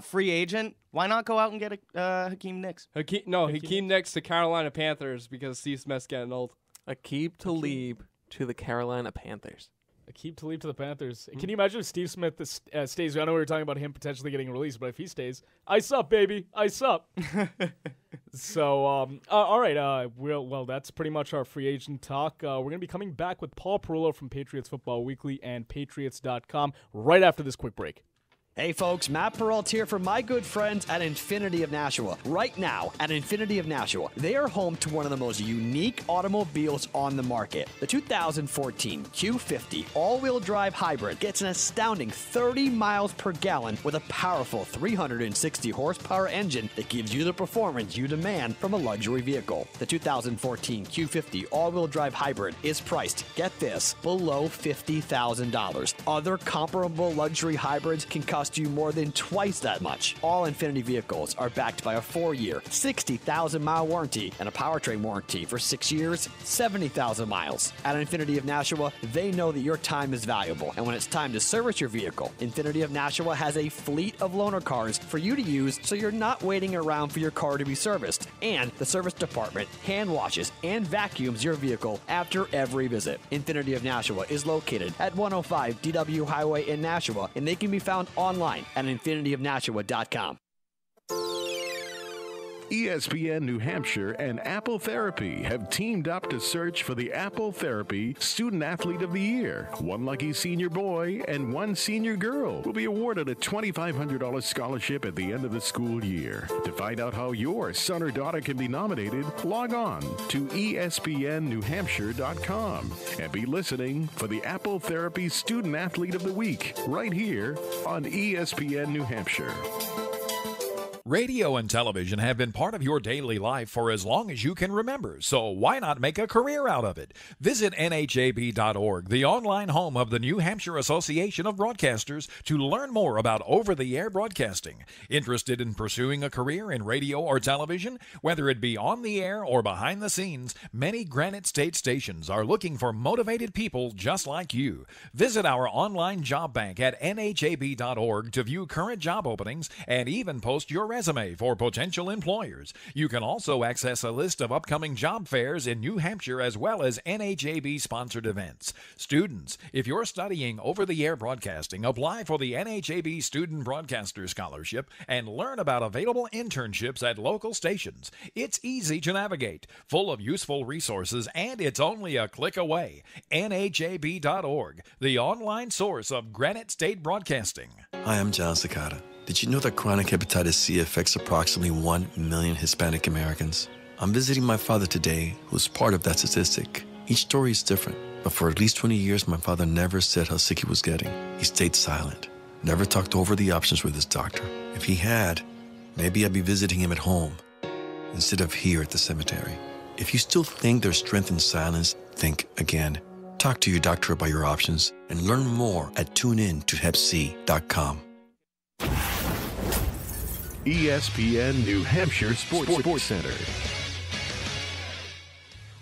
Free agent, why not go out and get Hakeem Nicks? Hakeem Nicks to Carolina Panthers because Steve Smith's getting old. Aqib Talib to the Carolina Panthers. Aqib Talib to the Panthers. Can you imagine if Steve Smith stays? I know we were talking about him potentially getting released, but if he stays, ice up, baby, ice up. So, all right. Well, that's pretty much our free agent talk. We're going to be coming back with Paul Perillo from Patriots Football Weekly and Patriots.com right after this quick break. Hey folks, Matt Peralt here from my good friends at Infinity of Nashua. Right now, at Infinity of Nashua, they are home to one of the most unique automobiles on the market. The 2014 Q50 all-wheel drive hybrid gets an astounding 30 miles per gallon with a powerful 360 horsepower engine that gives you the performance you demand from a luxury vehicle. The 2014 Q50 all-wheel drive hybrid is priced, get this, below $50,000. Other comparable luxury hybrids can cost you more than twice that much. All Infinity vehicles are backed by a 4-year, 60,000-mile warranty and a powertrain warranty for 6 years, 70,000 miles. At Infinity of Nashua, they know that your time is valuable, and when it's time to service your vehicle, Infinity of Nashua has a fleet of loaner cars for you to use so you're not waiting around for your car to be serviced. And the service department hand washes and vacuums your vehicle after every visit. Infinity of Nashua is located at 105 DW Highway in Nashua, and they can be found online at infinityofnashua.com. ESPN New Hampshire and Apple Therapy have teamed up to search for the Apple Therapy Student Athlete of the Year. One lucky senior boy and one senior girl will be awarded a $2,500 scholarship at the end of the school year. To find out how your son or daughter can be nominated, log on to espnnewhampshire.com and be listening for the Apple Therapy Student Athlete of the Week right here on ESPN New Hampshire. Radio and television have been part of your daily life for as long as you can remember, so why not make a career out of it? Visit NHAB.org, the online home of the New Hampshire Association of Broadcasters, to learn more about over-the-air broadcasting. Interested in pursuing a career in radio or television? Whether it be on the air or behind the scenes, many Granite State stations are looking for motivated people just like you. Visit our online job bank at NHAB.org to view current job openings and even post your resume for potential employers. You can also access a list of upcoming job fairs in New Hampshire as well as NHAB-sponsored events. Students, if you're studying over-the-air broadcasting, apply for the NHAB Student Broadcaster Scholarship and learn about available internships at local stations. It's easy to navigate, full of useful resources, and it's only a click away. NHAB.org, the online source of Granite State Broadcasting. Hi, I'm John Cicada. Did you know that chronic hepatitis C affects approximately 1 million Hispanic Americans? I'm visiting my father today, who's part of that statistic. Each story is different, but for at least 20 years, my father never said how sick he was getting. He stayed silent, never talked over the options with his doctor. If he had, maybe I'd be visiting him at home instead of here at the cemetery. If you still think there's strength in silence, think again. Talk to your doctor about your options and learn more at tunein2hepc.com. ESPN New Hampshire Sports Center.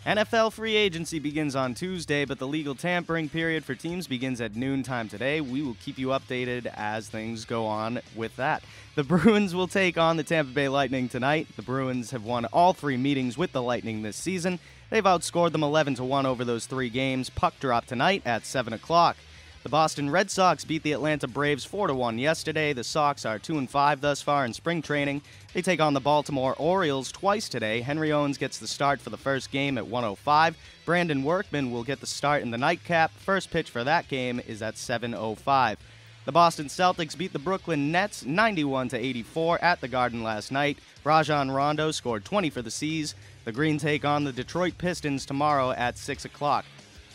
NFL free agency begins on Tuesday, but the legal tampering period for teams begins at noontime today. We will keep you updated as things go on with that. The Bruins will take on the Tampa Bay Lightning tonight. The Bruins have won all 3 meetings with the Lightning this season. They've outscored them 11-1 over those 3 games. Puck drop tonight at 7 o'clock. The Boston Red Sox beat the Atlanta Braves 4-1 yesterday. The Sox are 2-5 thus far in spring training. They take on the Baltimore Orioles twice today. Henry Owens gets the start for the first game at 1:05. Brandon Workman will get the start in the nightcap. First pitch for that game is at 7:05. The Boston Celtics beat the Brooklyn Nets 91-84 at the Garden last night. Rajon Rondo scored 20 for the C's. The Green take on the Detroit Pistons tomorrow at 6 o'clock.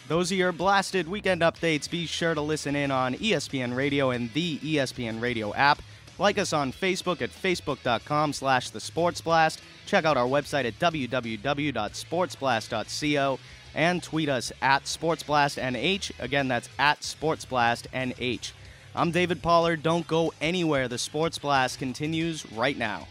Those are your blasted weekend updates. Be sure to listen in on ESPN Radio and the ESPN Radio app. Like us on Facebook at facebook.com/thesportsblast. Check out our website at www.sportsblast.co and tweet us at SportsBlastNH. Again, that's at SportsBlastNH. I'm David Pollard. Don't go anywhere. The Sports Blast continues right now.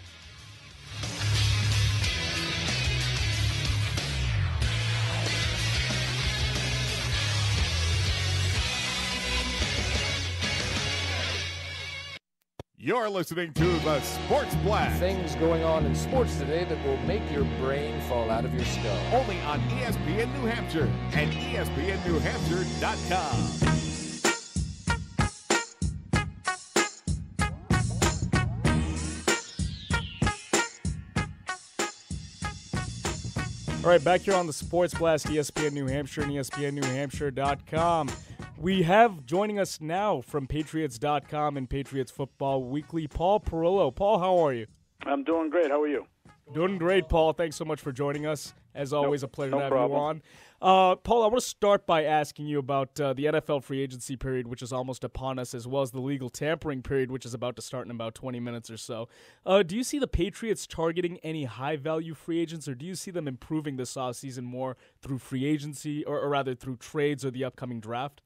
You're listening to the Sports Blast. Things going on in sports today that will make your brain fall out of your skull. Only on ESPN New Hampshire and ESPNNewHampshire.com. All right, back here on the Sports Blast, ESPN New Hampshire and ESPNNewHampshire.com. We have joining us now from Patriots.com and Patriots Football Weekly, Paul Perillo. Paul, how are you? I'm doing great. How are you? Doing great, Paul. Thanks so much for joining us. As always, a pleasure to have problem. you on. Paul, I want to start by asking you about the NFL free agency period, which is almost upon us, as well as the legal tampering period, which is about to start in about 20 minutes or so. Do you see the Patriots targeting any high-value free agents, or do you see them improving this offseason more through free agency, or rather through trades or the upcoming draft?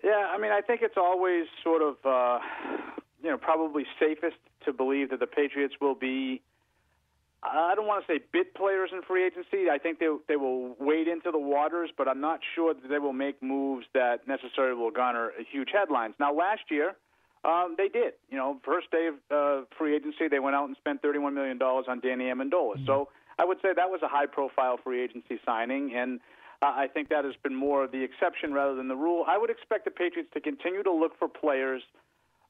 Yeah, I mean, I think it's always sort of, probably safest to believe that the Patriots will be, I don't want to say bit players in free agency. I think they will wade into the waters, but I'm not sure that they will make moves that necessarily will garner huge headlines. Now, last year, they did. First day of free agency, they went out and spent $31 million on Danny Amendola. Mm-hmm. So I would say that was a high-profile free agency signing, and I think that has been more of the exception rather than the rule. I would expect the Patriots to continue to look for players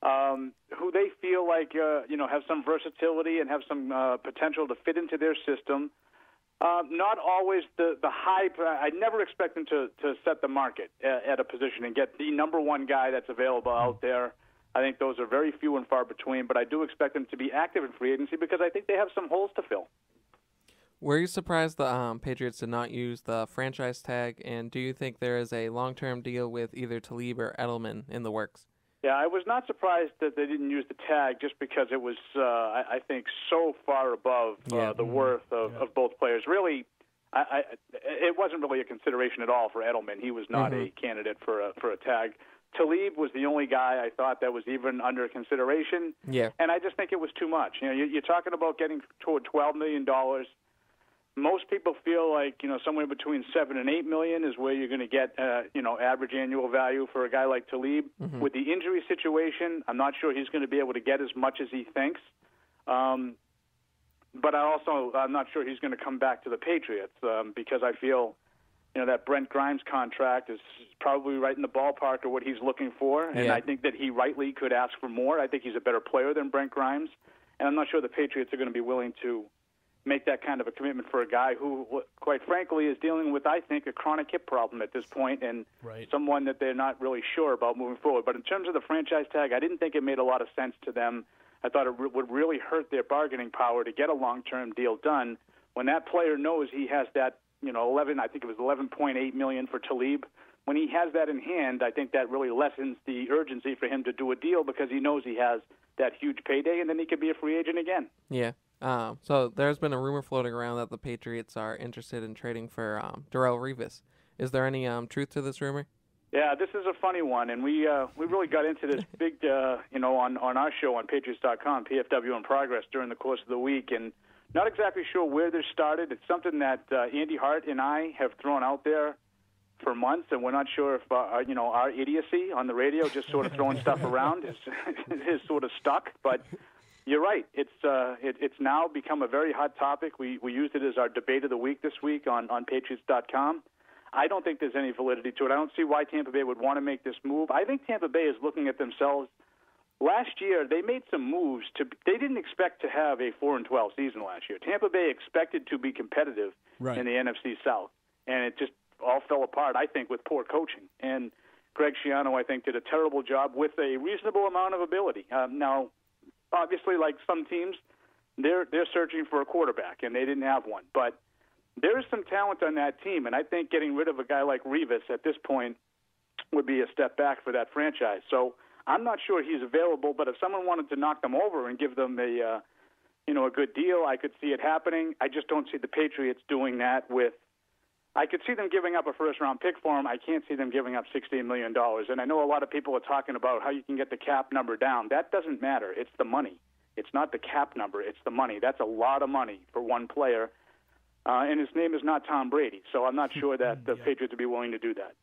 who they feel like have some versatility and have some potential to fit into their system. Not always the high. I never expect them to set the market at a position and get the number one guy that's available out there. I think those are very few and far between, but I do expect them to be active in free agency because I think they have some holes to fill. Were you surprised the Patriots did not use the franchise tag, and do you think there is a long-term deal with either Talib or Edelman in the works? Yeah, I was not surprised that they didn't use the tag just because it was, I think, so far above the worth of both players. Really, it wasn't really a consideration at all for Edelman. He was not a candidate for a tag. Talib was the only guy I thought that was even under consideration. Yeah. And I just think it was too much. You're talking about getting toward $12 million. Most people feel like, somewhere between $7 and $8 million is where you're going to get, average annual value for a guy like Talib. Mm-hmm. With the injury situation, I'm not sure he's going to be able to get as much as he thinks. But I'm not sure he's going to come back to the Patriots because I feel, that Brent Grimes contract is probably right in the ballpark of what he's looking for. And I think that he rightly could ask for more. I think he's a better player than Brent Grimes. And I'm not sure the Patriots are going to be willing to make that kind of a commitment for a guy who, quite frankly, is dealing with, I think, a chronic hip problem at this point and someone that they're not really sure about moving forward. But in terms of the franchise tag, I didn't think it made a lot of sense to them. I thought it would really hurt their bargaining power to get a long-term deal done when that player knows he has that, I think it was $11.8 million for Talib. When he has that in hand, I think that really lessens the urgency for him to do a deal because he knows he has that huge payday, and then he could be a free agent again. Yeah. So there's been a rumor floating around that the Patriots are interested in trading for Darrelle Revis. Is there any truth to this rumor? Yeah, this is a funny one, and we really got into this big, on our show on Patriots.com, PFW in Progress, during the course of the week, and Not exactly sure where this started. It's something that Andy Hart and I have thrown out there for months, and we're not sure if our idiocy on the radio, just sort of throwing stuff around, is sort of stuck. But you're right. It's now become a very hot topic. We used it as our debate of the week this week on Patriots.com. I don't think there's any validity to it. I don't see why Tampa Bay would want to make this move. I think Tampa Bay is looking at themselves. Last year, they made some moves. They didn't expect to have a 4-12 season last year. Tampa Bay expected to be competitive in the NFC South, and it just all fell apart, I think, with poor coaching. And Greg Schiano, I think, did a terrible job with a reasonable amount of ability. Now, obviously, like some teams, they're searching for a quarterback, and they didn't have one. But there is some talent on that team, and I think getting rid of a guy like Revis at this point would be a step back for that franchise. So I'm not sure he's available, but if someone wanted to knock them over and give them a good deal, I could see it happening. I just don't see the Patriots doing that with. I could see them giving up a first-round pick for him. I can't see them giving up $16 million. And I know a lot of people are talking about how you can get the cap number down. That doesn't matter. It's the money. It's not the cap number. It's the money. That's a lot of money for one player. And his name is not Tom Brady. So I'm not sure that the Patriots would be willing to do that.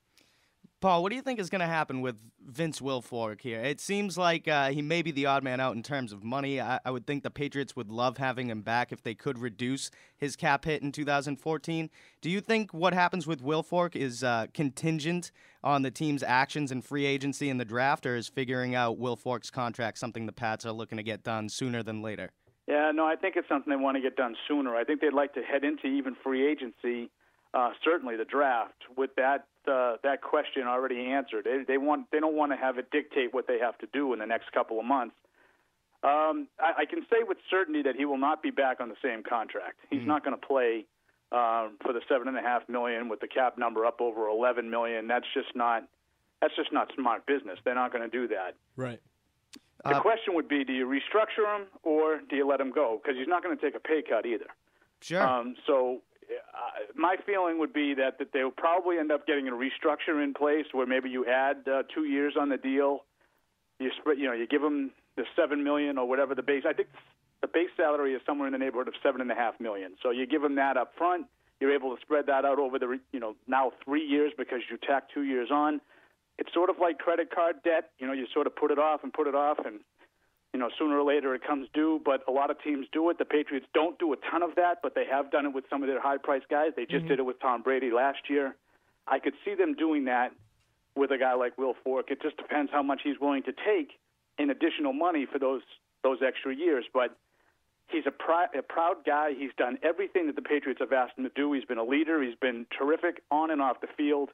Paul, what do you think is going to happen with Vince Wilfork here? It seems like he may be the odd man out in terms of money. I would think the Patriots would love having him back if they could reduce his cap hit in 2014. Do you think what happens with Wilfork is contingent on the team's actions in free agency and the draft, or is figuring out Wilfork's contract something the Pats are looking to get done sooner than later? Yeah, no, I think it's something they want to get done sooner. I think they'd like to head into even free agency, certainly the draft, with that question already answered. They don't want to have it dictate what they have to do in the next couple of months. I can say with certainty that he will not be back on the same contract. He's not going to play for the $7.5 million with the cap number up over $11 million. That's just not smart business. They're not going to do that. Right. The question would be, do you restructure him or do you let him go? Because he's not going to take a pay cut either. Sure. So my feeling would be that they will probably end up getting a restructure in place where maybe you add 2 years on the deal. You give him the $7 million or whatever the base. I think the base salary is somewhere in the neighborhood of $7.5 million. So you give him that up front. You're able to spread that out over the now 3 years because you tack 2 years on. It's sort of like credit card debt. You sort of put it off, and sooner or later it comes due. But a lot of teams do it. The Patriots don't do a ton of that, but they have done it with some of their high-priced guys. They just did it with Tom Brady last year. I could see them doing that with a guy like Wilfork. It just depends how much he's willing to take in additional money for those extra years. But he's a proud guy. He's done everything that the Patriots have asked him to do. He's been a leader. He's been terrific on and off the field.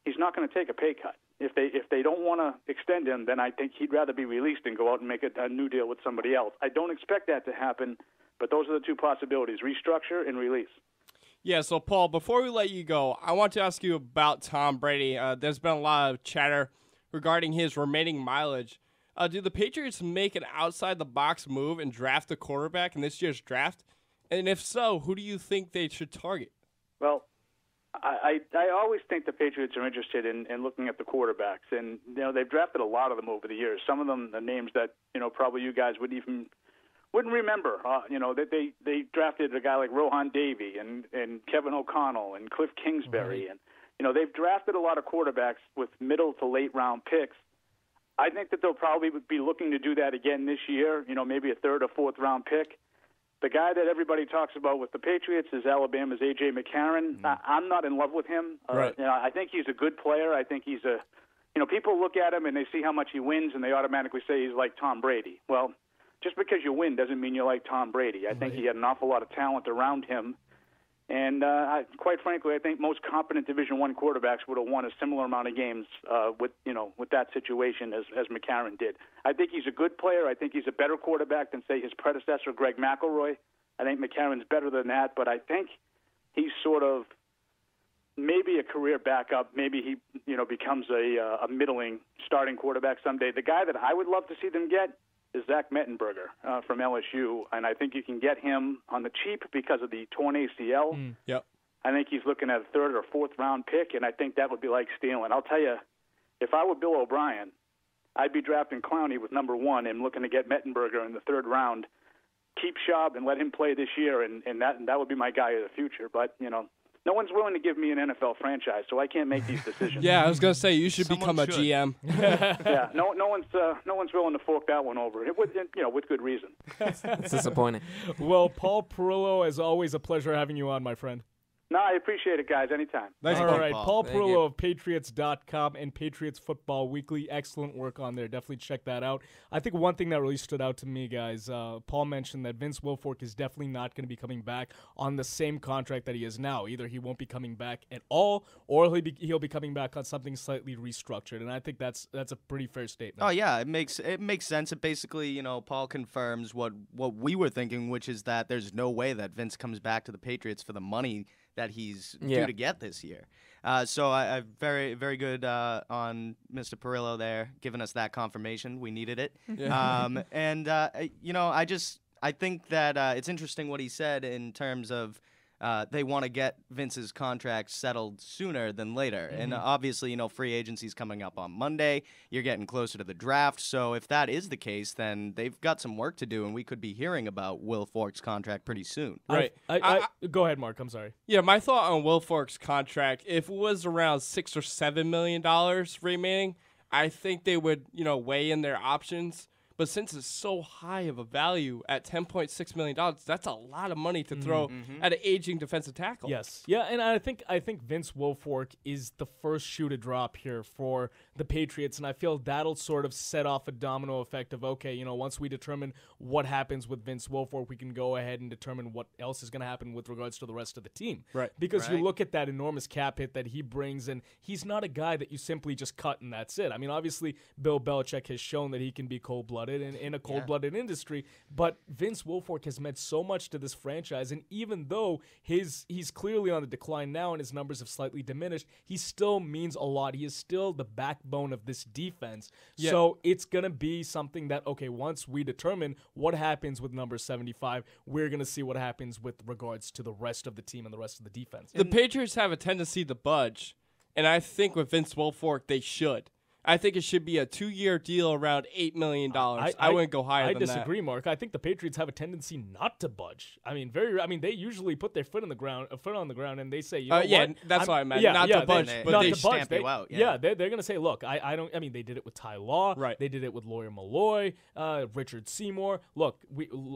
He's not going to take a pay cut. If they don't want to extend him, then I think he'd rather be released and go out and make a new deal with somebody else. I don't expect that to happen, but those are the two possibilities, restructure and release. Yeah, so Paul, before we let you go, I want to ask you about Tom Brady. There's been a lot of chatter regarding his remaining mileage. Do the Patriots make an outside-the-box move and draft a quarterback in this year's draft? And if so, who do you think they should target? Well, I always think the Patriots are interested in looking at the quarterbacks, and they've drafted a lot of them over the years. Some of them are names that probably you guys wouldn't remember. They drafted a guy like Rohan Davey and Kevin O'Connell and Cliff Kingsbury, and they've drafted a lot of quarterbacks with middle to late round picks. I think that they'll probably be looking to do that again this year. Maybe a third or fourth round pick. The guy that everybody talks about with the Patriots is Alabama's A.J. McCarron. I'm not in love with him. Right. I think he's a good player. I think he's people look at him and they see how much he wins and they automatically say he's like Tom Brady. Well, just because you win doesn't mean you're like Tom Brady. I think he had an awful lot of talent around him. And quite frankly, I think most competent Division I quarterbacks would have won a similar amount of games with that situation as McCarron did. I think he's a good player. I think he's a better quarterback than, say, his predecessor, Greg McElroy. I think McCarron's better than that, but I think he's sort of maybe a career backup. Maybe he becomes a middling starting quarterback someday. The guy that I would love to see them get is Zach Mettenberger from LSU, and I think you can get him on the cheap because of the torn ACL. Yep. I think he's looking at a third or fourth round pick, and I think that would be like stealing. I'll tell you, if I were Bill O'Brien, I'd be drafting Clowney with number 1 and looking to get Mettenberger in the third round. keep Schaub and let him play this year, and that would be my guy of the future. But, no one's willing to give me an NFL franchise, so I can't make these decisions. Yeah, I was gonna say you should become a GM. Yeah, no one's willing to fork that one over, with good reason. It's disappointing. Well, Paul Perillo, as always, a pleasure having you on, my friend. No, I appreciate it, guys. Anytime. All right, Paul Perillo of Patriots.com and Patriots Football Weekly. Excellent work on there. Definitely check that out. I think one thing that really stood out to me, guys, Paul mentioned that Vince Wilfork is definitely not going to be coming back on the same contract that he is now. Either he won't be coming back at all, or he'll be coming back on something slightly restructured. And I think that's a pretty fair statement. Oh yeah, it makes sense. It basically, Paul confirms what we were thinking, which is that there's no way that Vince comes back to the Patriots for the money that he's due to get this year. So I very, very good on Mr. Perillo there, giving us that confirmation. We needed it. Yeah. I think that it's interesting what he said in terms of they want to get Vince's contract settled sooner than later. Mm-hmm. And obviously, free agency's coming up on Monday. You're getting closer to the draft. So if that is the case, then they've got some work to do, and we could be hearing about Wilfork's contract pretty soon. Right. Go ahead, Mark. I'm sorry. Yeah, my thought on Wilfork's contract, if it was around $6 or $7 million remaining, I think they would, weigh in their options. But since it's so high of a value at $10.6 million, that's a lot of money to throw at an aging defensive tackle. Yes. Yeah, and I think Vince Wilfork is the first shoe to drop here for the Patriots, and I feel that'll sort of set off a domino effect of, okay, once we determine what happens with Vince Wilfork, we can go ahead and determine what else is going to happen with regards to the rest of the team. Right. Because you look at that enormous cap hit that he brings, and he's not a guy that you simply just cut and that's it. I mean, obviously, Bill Belichick has shown that he can be cold-blooded in a cold-blooded industry, but Vince Wilfork has meant so much to this franchise, and even though he's clearly on the decline now and his numbers have slightly diminished, he still means a lot. He is still the backbone of this defense. Yeah. So it's going to be something that, okay, once we determine what happens with number 75, we're going to see what happens with regards to the rest of the team and the rest of the defense. The Patriots have a tendency to budge, and I think with Vince Wilfork, they should. I think it should be a 2-year deal around $8 million. I wouldn't go higher than that. I disagree, Mark. I think the Patriots have a tendency not to budge. I mean, they usually put their foot on the ground, and they say, what? That's what I meant. Not to budge, but they stamp you out. Yeah, they're going to say, look, I don't. I mean, they did it with Ty Law. Right. They did it with Lawyer Malloy, Richard Seymour. Look,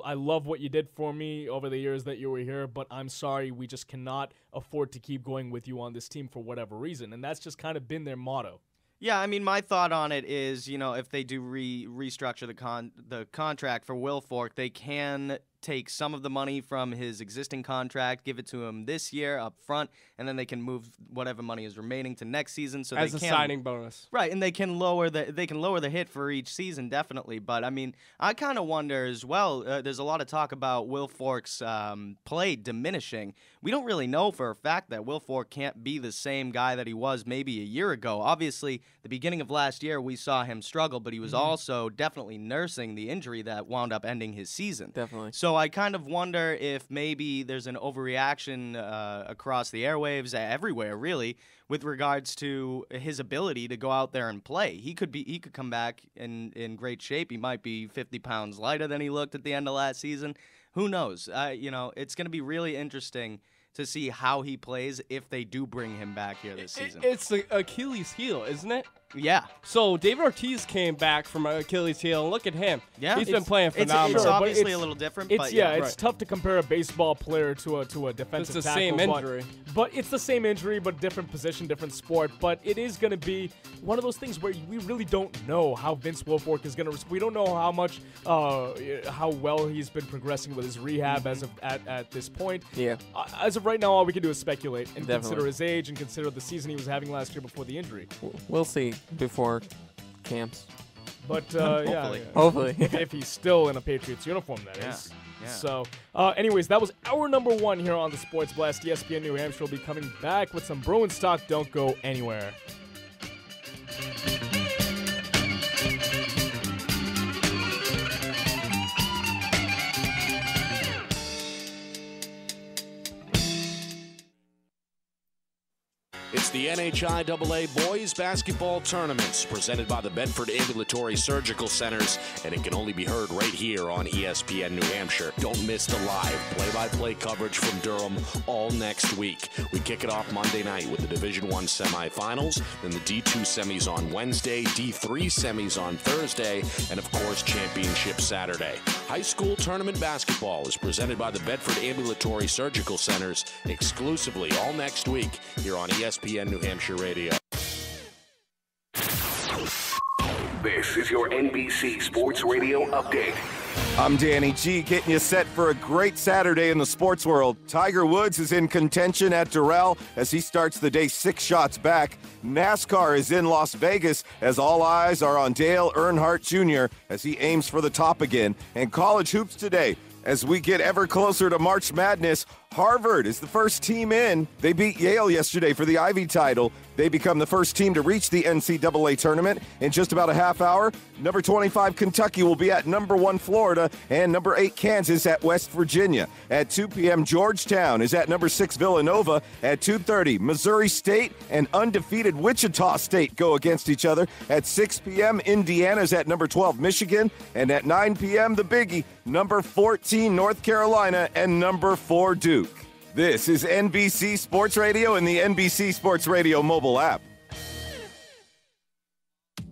I love what you did for me over the years that you were here, but I'm sorry, we just cannot afford to keep going with you on this team for whatever reason, and that's just kind of been their motto. Yeah, I mean, my thought on it is, if they do restructure the contract for Wilfork, they can take some of the money from his existing contract, give it to him this year up front, and then they can move whatever money is remaining to next season. So as a signing bonus, right? And they can lower the hit for each season, definitely. But I mean, I kind of wonder as well. There's a lot of talk about Wilfork's play diminishing. We don't really know for a fact that Wilfork can't be the same guy that he was maybe a year ago. Obviously, the beginning of last year we saw him struggle, but he was also definitely nursing the injury that wound up ending his season. Definitely. So I kind of wonder if maybe there's an overreaction across the airwaves, everywhere really, with regards to his ability to go out there and play. He could come back in great shape. He might be 50 pounds lighter than he looked at the end of last season. Who knows? It's going to be really interesting to see how he plays if they do bring him back here this season. It's the Achilles heel, isn't it? Yeah. So David Ortiz came back from Achilles heel, and look at him. Yeah, he's been playing phenomenal. It's obviously a little different, but it's tough to compare a baseball player to a defensive tackle. It's the same injury. But it's the same injury, but different position, different sport. But it is going to be one of those things where we really don't know how Vince Wilfork is going to. We don't know how much, how well he's been progressing with his rehab as of at this point. Yeah. As of right now, all we can do is speculate and consider his age and consider the season he was having last year before the injury. We'll see before camps. But hopefully. If he's still in a Patriots uniform, that is. Yeah. So, anyways, that was our number one here on the Sports Blast. ESPN New Hampshire will be coming back with some Bruins talk. Don't go anywhere. It's the NHIAA Boys Basketball Tournaments presented by the Bedford Ambulatory Surgical Centers, and it can only be heard right here on ESPN New Hampshire. Don't miss the live play-by-play coverage from Durham all next week. We kick it off Monday night with the Division I semifinals, then the D2 semis on Wednesday, D3 semis on Thursday, and of course Championship Saturday. High school tournament basketball is presented by the Bedford Ambulatory Surgical Centers exclusively all next week here on ESPN New Hampshire Radio. This is your NBC Sports Radio update. I'm Danny G, getting you set for a great Saturday in the sports world. Tiger Woods is in contention at Doral as he starts the day 6 shots back. NASCAR is in Las Vegas as all eyes are on Dale Earnhardt Jr. as he aims for the top again. And college hoops today as we get ever closer to March Madness. Harvard is the first team in. They beat Yale yesterday for the Ivy title. They become the first team to reach the NCAA tournament. In just about a half hour, number 25 Kentucky will be at number 1 Florida and number 8 Kansas at West Virginia. At 2 p.m., Georgetown is at number 6 Villanova. At 2:30, Missouri State and undefeated Wichita State go against each other. At 6 p.m., Indiana's at number 12 Michigan. And at 9 p.m., the biggie, number 14 North Carolina and number 4 Duke. This is NBC Sports Radio and the NBC Sports Radio mobile app.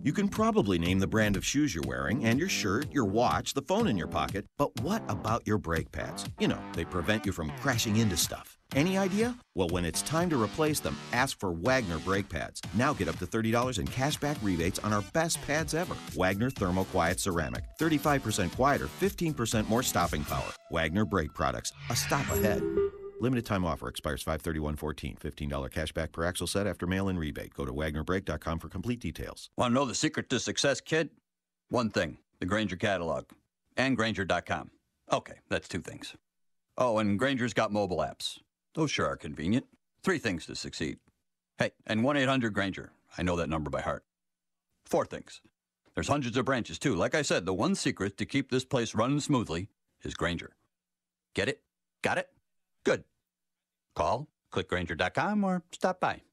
You can probably name the brand of shoes you're wearing and your shirt, your watch, the phone in your pocket, but what about your brake pads? You know, they prevent you from crashing into stuff. Any idea? Well, when it's time to replace them, ask for Wagner brake pads. Now get up to $30 in cashback rebates on our best pads ever. Wagner Thermo Quiet Ceramic. 35% quieter, 15% more stopping power. Wagner brake products. A stop ahead. Limited time offer expires 5/31/14. $15 cashback per axle set after mail-in rebate. Go to WagnerBrake.com for complete details. Want to know the secret to success, kid? One thing, the Grainger catalog. And Grainger.com. Okay, that's 2 things. Oh, and Grainger's got mobile apps. Those sure are convenient. 3 things to succeed. Hey, and 1-800-GRAINGER. I know that number by heart. 4 things. There's hundreds of branches, too. Like I said, the one secret to keep this place running smoothly is Grainger. Get it? Got it? Good. Call, click Grainger.com, or stop by.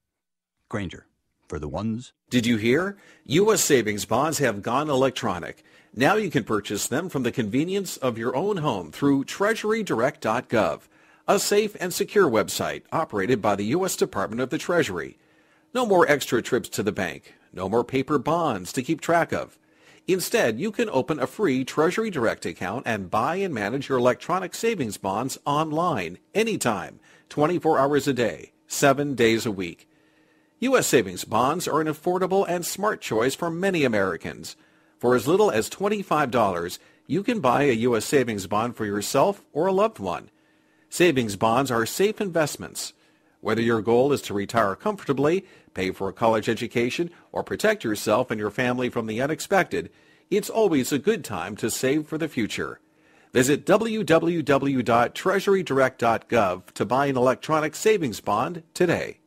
Grainger, for the ones. Did you hear? U.S. savings bonds have gone electronic. Now you can purchase them from the convenience of your own home through TreasuryDirect.gov, a safe and secure website operated by the U.S. Department of the Treasury. No more extra trips to the bank. No more paper bonds to keep track of. Instead, you can open a free Treasury Direct account and buy and manage your electronic savings bonds online, anytime, 24 hours a day, 7 days a week. U.S. savings bonds are an affordable and smart choice for many Americans. For as little as $25, you can buy a U.S. savings bond for yourself or a loved one. Savings bonds are safe investments. Whether your goal is to retire comfortably, pay for a college education, or protect yourself and your family from the unexpected, it's always a good time to save for the future. Visit www.treasurydirect.gov to buy an electronic savings bond today.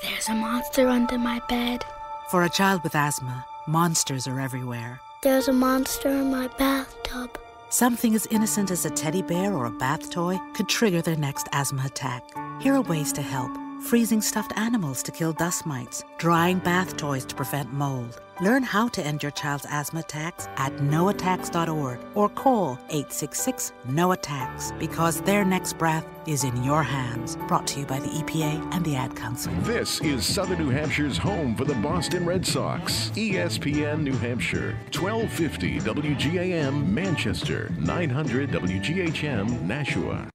There's a monster under my bed. For a child with asthma, monsters are everywhere. There's a monster in my bathtub. Something as innocent as a teddy bear or a bath toy could trigger their next asthma attack. Here are ways to help. Freezing stuffed animals to kill dust mites, drying bath toys to prevent mold. Learn how to end your child's asthma attacks at noattacks.org or call 866-NO-ATTACKS because their next breath is in your hands. Brought to you by the EPA and the Ad Council. This is Southern New Hampshire's home for the Boston Red Sox. ESPN New Hampshire, 1250 WGAM Manchester, 900 WGHM Nashua.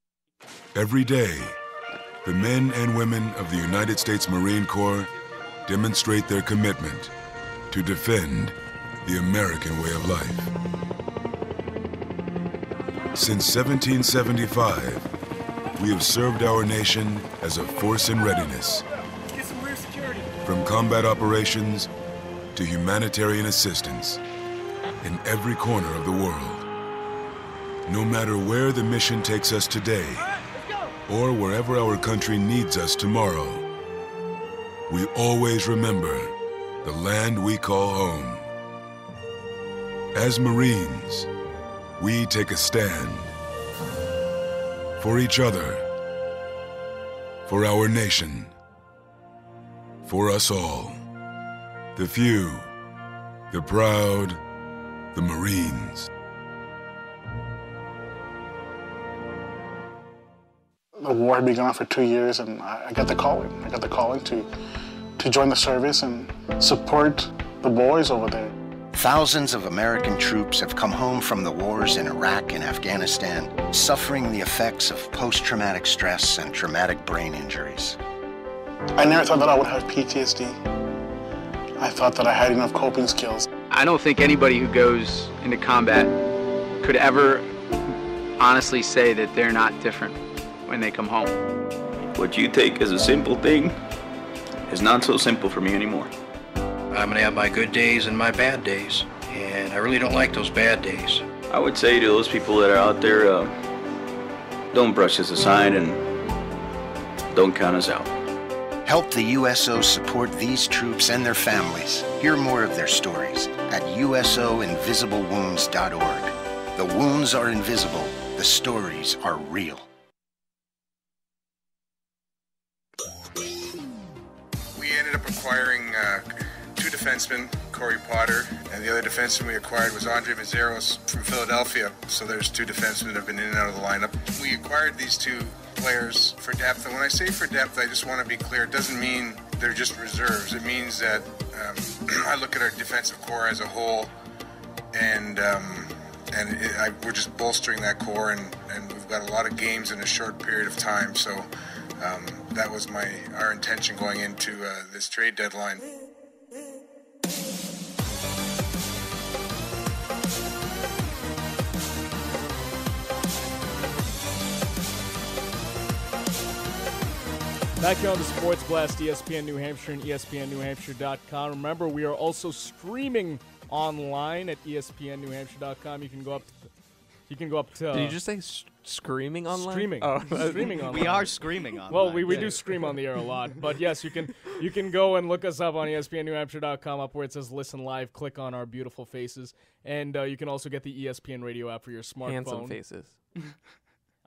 Every day, the men and women of the United States Marine Corps demonstrate their commitment to defend the American way of life. Since 1775, we have served our nation as a force in readiness. From combat operations to humanitarian assistance in every corner of the world. No matter where the mission takes us today, or wherever our country needs us tomorrow, we always remember the land we call home. As Marines, we take a stand for each other, for our nation, for us all. The few, the proud, the Marines. The war had been going on for 2 years, and I got the calling. I got the calling to join the service and support the boys over there. Thousands of American troops have come home from the wars in Iraq and Afghanistan, suffering the effects of post-traumatic stress and traumatic brain injuries. I never thought that I would have PTSD. I thought that I had enough coping skills. I don't think anybody who goes into combat could ever honestly say that they're not different when they come home. What you take as a simple thing is not so simple for me anymore. I'm gonna have my good days and my bad days, and I really don't like those bad days. I would say to those people that are out there, don't brush us aside and don't count us out. Help the USO support these troops and their families. Hear more of their stories at usoinvisiblewounds.org. The wounds are invisible. The stories are real. We ended up acquiring two defensemen, Corey Potter, and the other defenseman we acquired was Andre Mazzeros from Philadelphia. So there's two defensemen that have been in and out of the lineup. We acquired these two players for depth, and when I say for depth, I just want to be clear, it doesn't mean they're just reserves. It means that I look at our defensive core as a whole, and we're just bolstering that core, and we've got a lot of games in a short period of time, so that was our intention going into this trade deadline. Back here on the Sports Blast, ESPN New Hampshire and ESPNNewHampshire.com. Remember, we are also streaming online at ESPNNewHampshire.com. You can go up to. Did you just say screaming online? Streaming. Oh. Streaming online. We are screaming online. Well, we do scream on the air a lot. But yes, you can go and look us up on ESPNNewHampshire.com, up where it says Listen Live. Click on our beautiful faces. And you can also get the ESPN radio app for your smartphone. Handsome faces.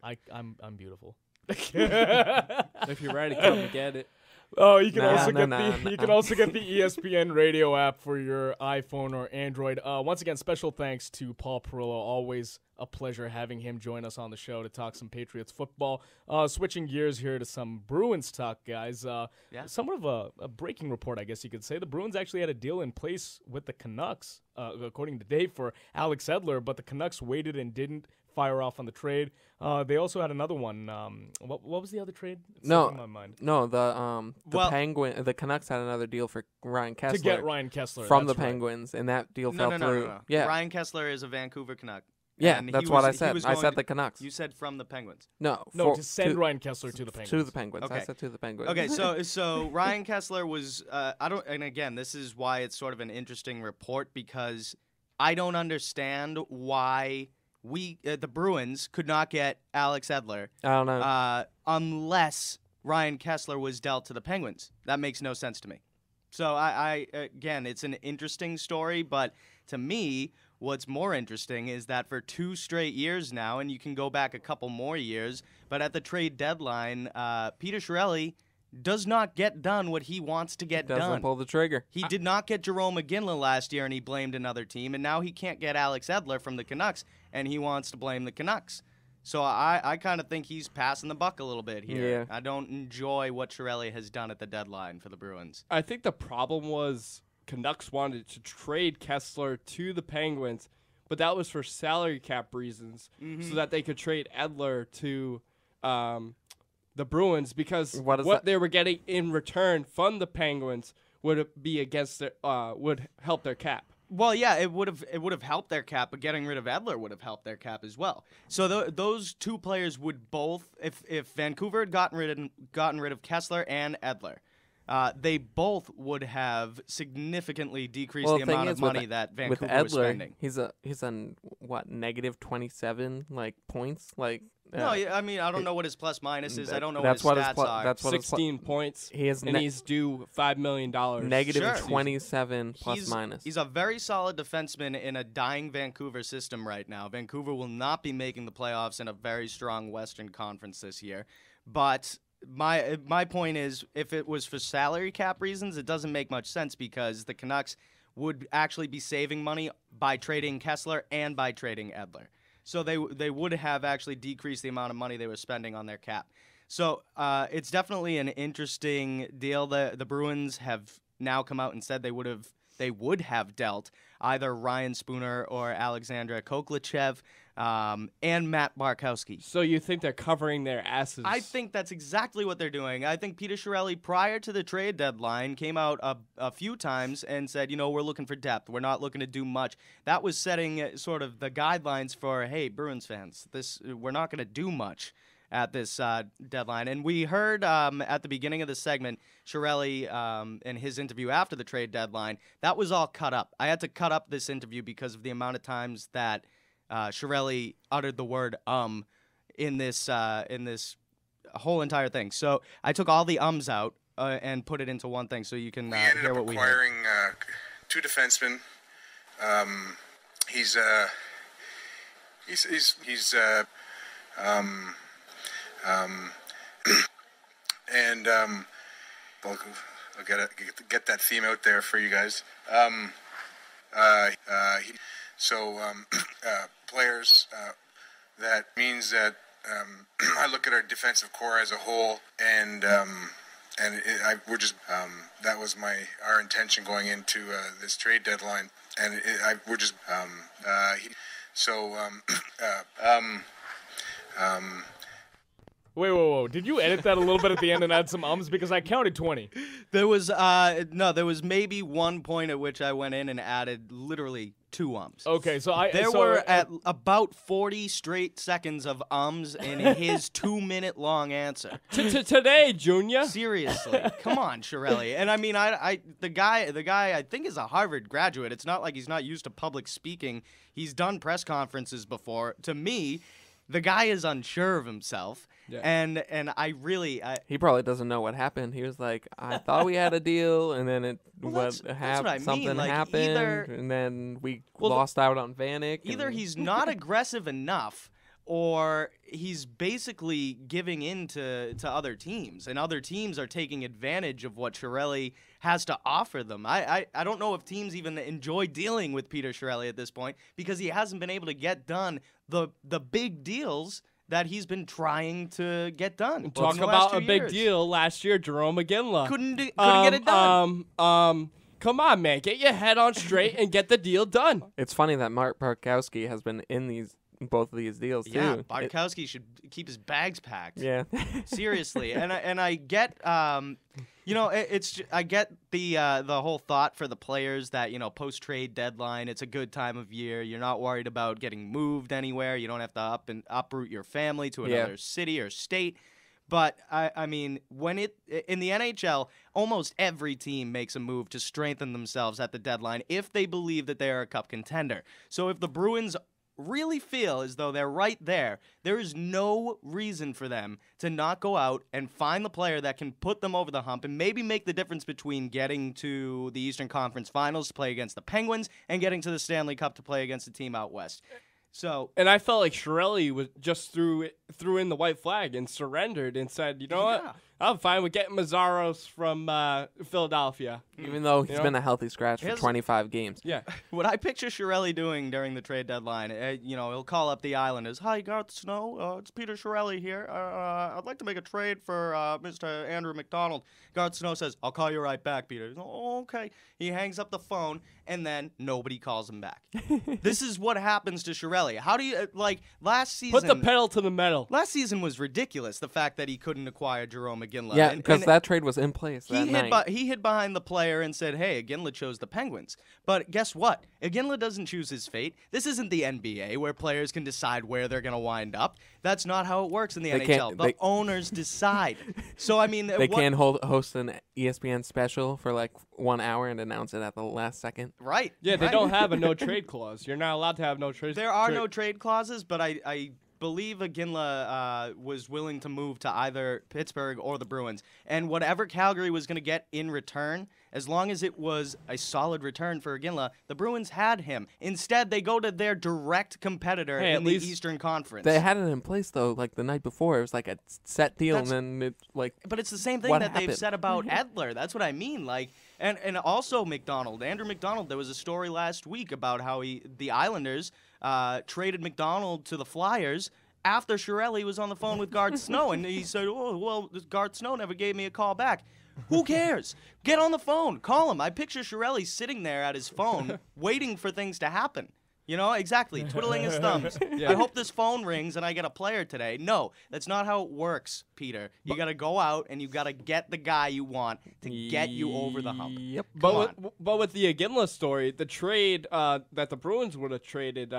I'm beautiful. If you're ready, come and get it. Oh, you can also get the ESPN radio app for your iPhone or Android. Once again, special thanks to Paul Perillo. Always a pleasure having him join us on the show to talk some Patriots football. Switching gears here to some Bruins talk, guys. Somewhat of a breaking report, I guess you could say. The Bruins actually had a deal in place with the Canucks, according to Dave, for Alex Edler, but the Canucks waited and didn't fire off on the trade. They also had another one. What was the other trade? It's slipping my mind. The Canucks had another deal for Ryan Kessler. To get Ryan Kessler. From the that's right. Penguins, and that deal fell through. No. Yeah. Ryan Kessler is a Vancouver Canuck. Yeah, and that's what I said. I said the Canucks. You said from the Penguins. No, to send Ryan Kessler to the Penguins. To the Penguins. Okay. I said to the Penguins. Okay, so Ryan Kessler was and again, this is why it's sort of an interesting report, because I don't understand why the Bruins could not get Alex Edler. I don't know. Unless Ryan Kessler was dealt to the Penguins. That makes no sense to me. So I again, it's an interesting story, but to me, what's more interesting is that for 2 straight years now, and you can go back a couple more years, but at the trade deadline, Peter Chiarelli does not get done what he wants to get done. Doesn't pull the trigger. He did not get Jerome McGinley last year, and he blamed another team, and now he can't get Alex Edler from the Canucks, and he wants to blame the Canucks. So I kind of think he's passing the buck a little bit here. Yeah. I don't enjoy what Chiarelli has done at the deadline for the Bruins. I think the problem was Canucks wanted to trade Kessler to the Penguins, but that was for salary cap reasons, so that they could trade Edler to the Bruins, because what they were getting in return from the Penguins would be against their, would help their cap. Well, yeah, it would have helped their cap, but getting rid of Edler would have helped their cap as well. So those two players would both, if Vancouver had gotten rid of Kessler and Edler, they both would have significantly decreased the amount of money that Vancouver was spending. He's on what, negative 27 points, No, I mean, I don't know what his plus minus is. I don't know what his stats are. That's what 16 points. And he's due $5 million. Negative 27 plus minus. He's a very solid defenseman in a dying Vancouver system right now. Vancouver will not be making the playoffs in a very strong Western Conference this year, but my point is, if it was for salary cap reasons, it doesn't make much sense because the Canucks would actually be saving money by trading Kessler and by trading Edler. So they would have actually decreased the amount of money they were spending on their cap. So it's definitely an interesting deal. The Bruins have now come out and said they would have dealt either Ryan Spooner or Alexandra Koklachev and Matt Barkowski. So you think they're covering their asses? I think that's exactly what they're doing. I think Peter Chiarelli, prior to the trade deadline, came out a few times and said, we're looking for depth. We're not looking to do much. That was setting sort of the guidelines for, hey, Bruins fans, we're not going to do much at this deadline. And we heard at the beginning of the segment, Chiarelli in his interview after the trade deadline, that was all cut up. I had to cut up this interview because of the amount of times that Chiarelli uttered the word in this whole entire thing. So I took all the ums out and put it into one thing so you can hear what we heard. We ended up acquiring two defensemen. He's and I'll get that theme out there for you guys. Players, that means that I look at our defensive core as a whole, and that was our intention going into this trade deadline, and Whoa. Did you edit that a little bit at the end and add some ums? Because I counted 20. There was maybe one point at which I went in and added literally 2 ums. Okay, so there were at about 40 straight seconds of ums in his 2-minute long answer. Today, Junior. Seriously, come on, Chiarelli. And I mean, the guy I think is a Harvard graduate. It's not like he's not used to public speaking. He's done press conferences before. To me, the guy is unsure of himself. Yeah. And I really... he probably doesn't know what happened. He was like, I thought we had a deal, and then something happened, and then we lost out on Vanek. Either he's not aggressive enough, or he's basically giving in to other teams, and other teams are taking advantage of what Chiarelli has to offer them. I don't know if teams even enjoy dealing with Peter Chiarelli at this point, because he hasn't been able to get done the big deals that he's been trying to get done. Talk about a big deal last year, Jerome McGinley. Couldn't get it done. Come on, man. Get your head on straight and get the deal done. It's funny that Mark Barkowski has been in both of these deals, too. Yeah, Barkowski should keep his bags packed. Yeah. Seriously. And I get... I get the whole thought for the players that, post-trade deadline, it's a good time of year. You're not worried about getting moved anywhere. You don't have to uproot your family to another city or state. But, I mean, in the NHL, almost every team makes a move to strengthen themselves at the deadline if they believe that they are a cup contender. So if the Bruins really feel as though they're right there is no reason for them to not go out and find the player that can put them over the hump and maybe make the difference between getting to the Eastern Conference Finals to play against the Penguins and getting to the Stanley Cup to play against the team out west. And I felt like Chiarelli was just threw in the white flag and surrendered and said, you know what? I'm fine with getting Mazzaros from Philadelphia. Even though he's been a healthy scratch for 25 games. Yeah. What I picture Chiarelli doing during the trade deadline, he'll call up the Islanders. Hi, Garth Snow. It's Peter Chiarelli here. I'd like to make a trade for Mr. Andrew McDonald. Garth Snow says, I'll call you right back, Peter. Oh, okay. He hangs up the phone, and then nobody calls him back. This is what happens to Chiarelli. How do you, last season... Put the pedal to the metal. Last season was ridiculous, the fact that he couldn't acquire Jerome McGinley. Yeah, because that trade was in place that night. He hid behind the player and said, hey, Iginla chose the Penguins. But guess what? Iginla doesn't choose his fate. This isn't the NBA where players can decide where they're going to wind up. That's not how it works in the NHL. The owners decide. So, I mean... They can't host an ESPN special for 1 hour and announce it at the last second. Right. Yeah, they don't have a no-trade clause. You're not allowed to have no trade. There are no trade clauses, but I believe Iginla was willing to move to either Pittsburgh or the Bruins. And whatever Calgary was going to get in return, as long as it was a solid return for Iginla, the Bruins had him. Instead, they go to their direct competitor in the Eastern Conference. They had it in place, though, like the night before. It was like a set deal, and then it, like... But it's the same thing that they've said about Edler. That's what I mean. Like, and also Andrew McDonald, there was a story last week about how the Islanders traded McDonald to the Flyers after Chiarelli was on the phone with Garth Snow, and he said, "Oh, well, Garth Snow never gave me a call back." Who cares? Get on the phone. Call him. I picture Chiarelli sitting there at his phone waiting for things to happen. You know, exactly, twiddling his thumbs. I hope this phone rings and I get a player today. No, that's not how it works, Peter. You got to go out and you got to get the guy you want to get you over the hump. Yep. But with the Iginla story, the trade that the Bruins would have traded,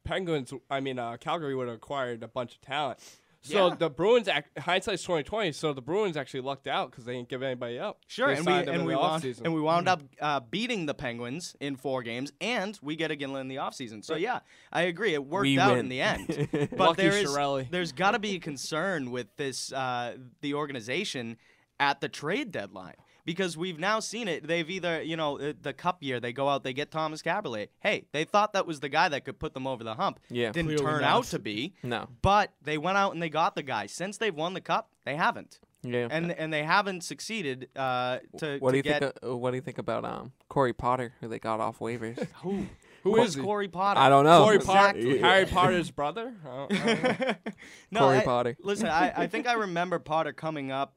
Calgary would have acquired a bunch of talent. So the Bruins, hindsight's 2020. So the Bruins actually lucked out because they didn't give anybody up. Sure, and we wound up beating the Penguins in 4 games, and we get Iginla in the offseason. So yeah, I agree. It worked out in the end. But there's got to be a concern with this the organization at the trade deadline. Because we've now seen it. They've either, the Cup year, they go out, they get Thomas Caberlet. Hey, they thought that was the guy that could put them over the hump. Yeah. Didn't turn out to be. No. But they went out and they got the guy. Since they've won the Cup, they haven't. Yeah. And they haven't succeed to What do you get... think about Corey Potter, who they got off waivers? Who is Corey Potter? I don't know. Corey Exactly. Harry Potter's brother? No, Corey Potter. Listen, I think I remember Potter coming up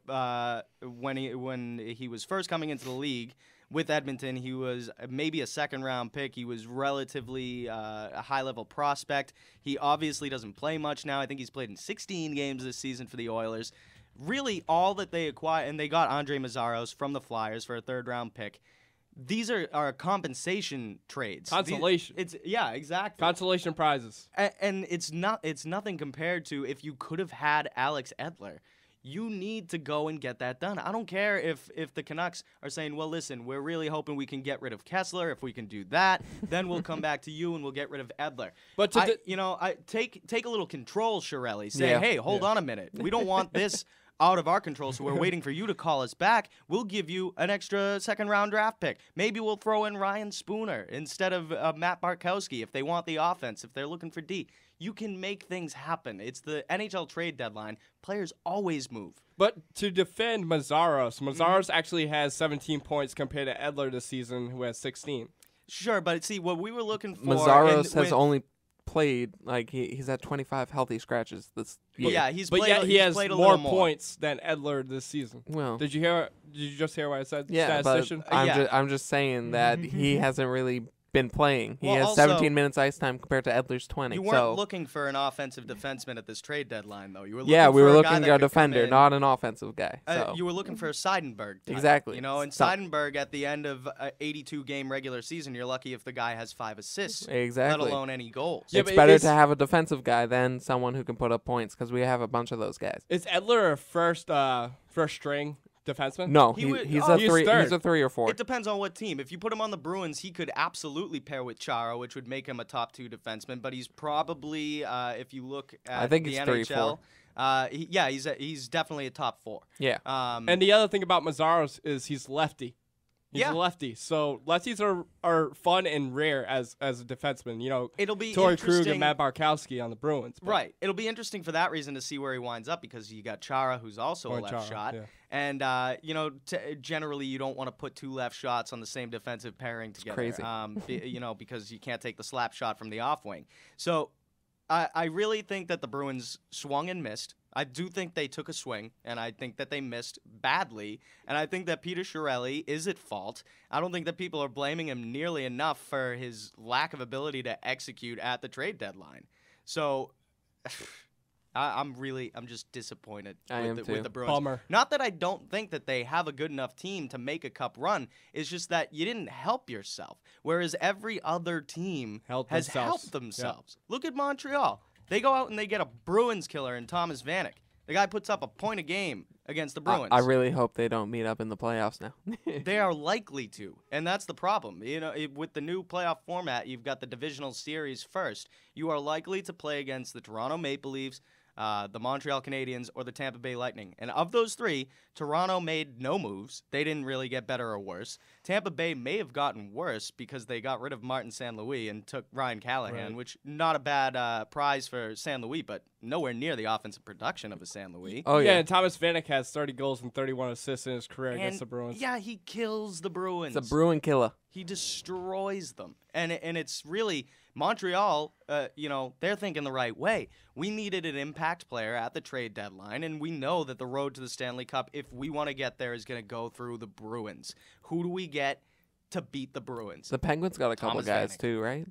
when he was first coming into the league with Edmonton. He was maybe a second-round pick. He was relatively a high-level prospect. He obviously doesn't play much now. I think he's played in 16 games this season for the Oilers. Really, all that they acquired, and they got Andre Mazzaros from the Flyers for a third-round pick. These are compensation trades. Consolation. Exactly. Consolation prizes. And it's nothing compared to if you could have had Alex Edler. You need to go and get that done. I don't care if the Canucks are saying, well, listen, we're really hoping we can get rid of Kessler. If we can do that, then we'll come back to you and we'll get rid of Edler. But take a little control, Chiarelli. Say, hey, hold on a minute. We don't want this out of our control, so we're waiting for you to call us back. We'll give you an extra second-round draft pick. Maybe we'll throw in Ryan Spooner instead of Matt Bartkowski if they want the offense, if they're looking for D. You can make things happen. It's the NHL trade deadline. Players always move. But to defend Mazzaros actually has 17 points compared to Edler this season, who has 16. Sure, but see, what we were looking for... Mazzaros has only played, like, he's had 25 healthy scratches this year. Yeah, he has more points than Edler this season. Well, did you just hear what I said? Yeah, statistician? but I'm just saying that he hasn't really been playing. He has 17 minutes ice time compared to Edler's 20. You weren't looking for an offensive defenseman at this trade deadline, though. You were we were looking for a defender, not an offensive guy. So. You were looking for a Seidenberg type, exactly. And Seidenberg at the end of an 82-game regular season, you're lucky if the guy has 5 assists, exactly, let alone any goals. It's better to have a defensive guy than someone who can put up points because we have a bunch of those guys. Is Edler a first string defenseman? No, he's a 3. He's a 3 or 4. It depends on what team. If you put him on the Bruins, he could absolutely pair with Chara, which would make him a top 2 defenseman. But he's probably, if you look at the NHL, he's definitely a top 4. Yeah. And the other thing about Mazzaros is he's lefty. He's a lefty, so lefties are fun and rare as a defenseman. It'll be Torrey Krug and Matt Bartkowski on the Bruins. Right. It'll be interesting for that reason to see where he winds up because you got Chara, who's also a left shot. Yeah. And, generally you don't want to put 2 left shots on the same defensive pairing together. It's crazy. Because you can't take the slap shot from the off wing. So I really think that the Bruins swung and missed. I do think they took a swing, and I think that they missed badly. And I think that Peter Chiarelli is at fault. I don't think that people are blaming him nearly enough for his lack of ability to execute at the trade deadline. So I'm just disappointed with the Bruins. Bummer. Not that I don't think that they have a good enough team to make a cup run. It's just that you didn't help yourself, whereas every other team has helped themselves. Yep. Look at Montreal. They go out and they get a Bruins killer in Thomas Vanek. The guy puts up a point a game against the Bruins. I really hope they don't meet up in the playoffs now. They are likely to, and that's the problem. With the new playoff format, you've got the divisional series first. You are likely to play against the Toronto Maple Leafs, the Montreal Canadiens, or the Tampa Bay Lightning. And of those three, Toronto made no moves. They didn't really get better or worse. Tampa Bay may have gotten worse because they got rid of Martin St. Louis and took Ryan Callahan, which not a bad prize for St. Louis, but nowhere near the offensive production of a St. Louis. Oh, yeah. And Thomas Vanek has 30 goals and 31 assists in his career against the Bruins. Yeah, he kills the Bruins. It's a Bruin killer. He destroys them. And it's really Montreal, they're thinking the right way. We needed an impact player at the trade deadline, and we know that the road to the Stanley Cup, if we want to get there, is going to go through the Bruins. Who do we get to beat the Bruins? The Penguins got a couple guys too, right?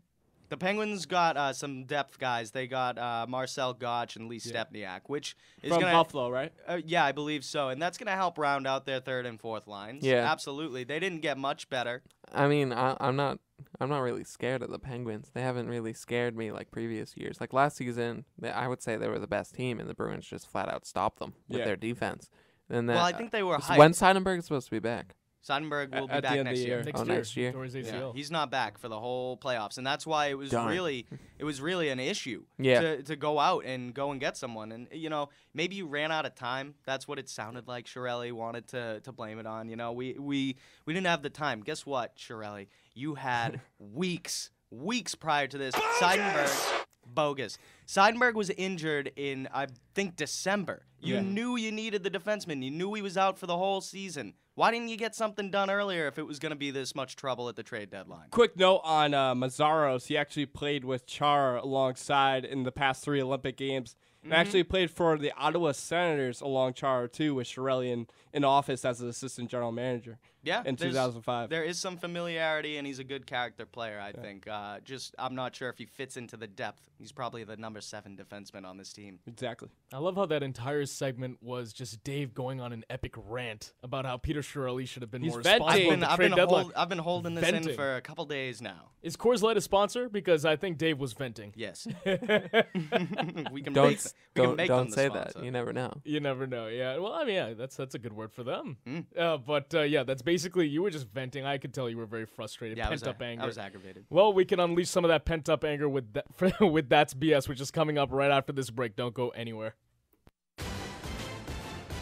The Penguins got some depth guys. They got Marcel Gottsch and Lee Stepniak, which is from Buffalo, right? Yeah, I believe so. And that's going to help round out their third and fourth lines. Yeah. Absolutely. They didn't get much better. I mean, I'm not really scared of the Penguins. They haven't really scared me like previous years. Like last season, I would say they were the best team, and the Bruins just flat out stopped them with their defense. And then, I think they were hyped. When Seidenberg is supposed to be back? Seidenberg will be at back the end next of the year. Next year. Yeah, he's not back for the whole playoffs, and that's why it was really an issue to go out and get someone. And maybe you ran out of time. That's what it sounded like. Chiarelli wanted to blame it on. We didn't have the time. Guess what, Chiarelli? You had weeks prior to this. Bogus. Seidenberg was injured in, I think, December. You knew you needed the defenseman. You knew he was out for the whole season. Why didn't you get something done earlier if it was going to be this much trouble at the trade deadline? Quick note on Mazzaros. He actually played with Char alongside in the past 3 Olympic Games. And actually played for the Ottawa Senators along Char, too, with Chiarelli in office as an assistant general manager in 2005. There is some familiarity, and he's a good character player, I think. I'm not sure if he fits into the depth. He's probably the number 7 defenseman on this team. Exactly. I love how that entire segment was just Dave going on an epic rant about how Peter Chiarelli should have been more responsible at the trade deadline. I've been holding this in for a couple days now. Is Coors Light a sponsor? Because I think Dave was venting. Yes. We can Don't say that. You never know. You never know. Yeah. Well, I mean, that's a good word for them. That's basically you were just venting. I could tell you were very frustrated. Yeah, pent up anger. I was aggravated. Well, we can unleash some of that pent up anger with That's BS, which is coming up right after this break. Don't go anywhere.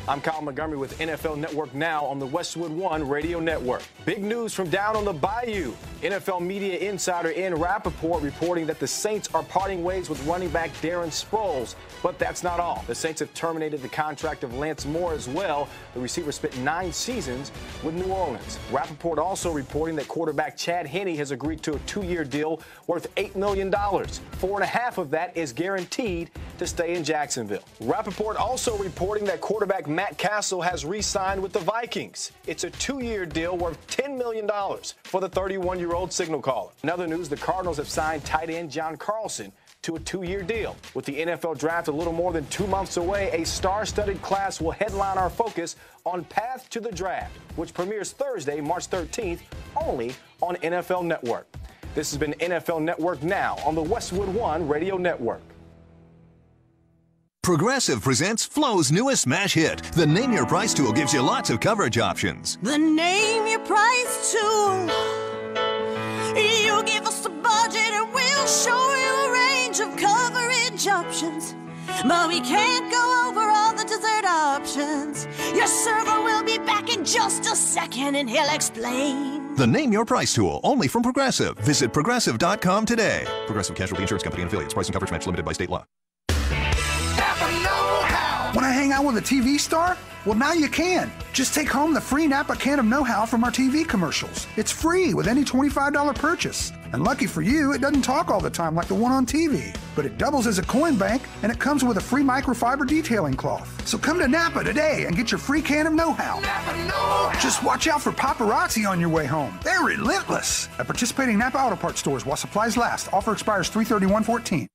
I'm Kyle Montgomery with NFL Network Now on the Westwood One Radio Network. Big news from down on the Bayou. NFL media insider Ian Rappaport reporting that the Saints are parting ways with running back Darren Sproles. But that's not all. The Saints have terminated the contract of Lance Moore as well. The receiver spent 9 seasons with New Orleans. Rappaport also reporting that quarterback Chad Henne has agreed to a 2-year deal worth $8 million. $4.5 of that is guaranteed to stay in Jacksonville. Rappaport also reporting that quarterback Matt Castle has re-signed with the Vikings. It's a 2-year deal worth $10 million for the 31-year-old signal caller. In other news, the Cardinals have signed tight end John Carlson to a 2-year deal. With the NFL draft a little more than 2 months away, a star-studded class will headline our focus on Path to the Draft, which premieres Thursday, March 13th, only on NFL Network. This has been NFL Network Now on the Westwood One Radio Network. Progressive presents Flo's newest smash hit. The Name Your Price tool gives you lots of coverage options. The Name Your Price tool. You give us a budget and we'll show you a range of coverage options. But we can't go over all the dessert options. Your server will be back in just a second and he'll explain. The Name Your Price tool, only from Progressive. Visit Progressive.com today. Progressive Casualty Insurance Company and Affiliates. Price and coverage match limited by state law. Want to hang out with a TV star? Well, now you can. Just take home the free Napa can of know-how from our TV commercials. It's free with any $25 purchase. And lucky for you, it doesn't talk all the time like the one on TV. But it doubles as a coin bank, and it comes with a free microfiber detailing cloth. So come to Napa today and get your free can of know-how. Napa know-how. Just watch out for paparazzi on your way home. They're relentless. At participating Napa Auto Parts stores while supplies last. Offer expires 3/31/14.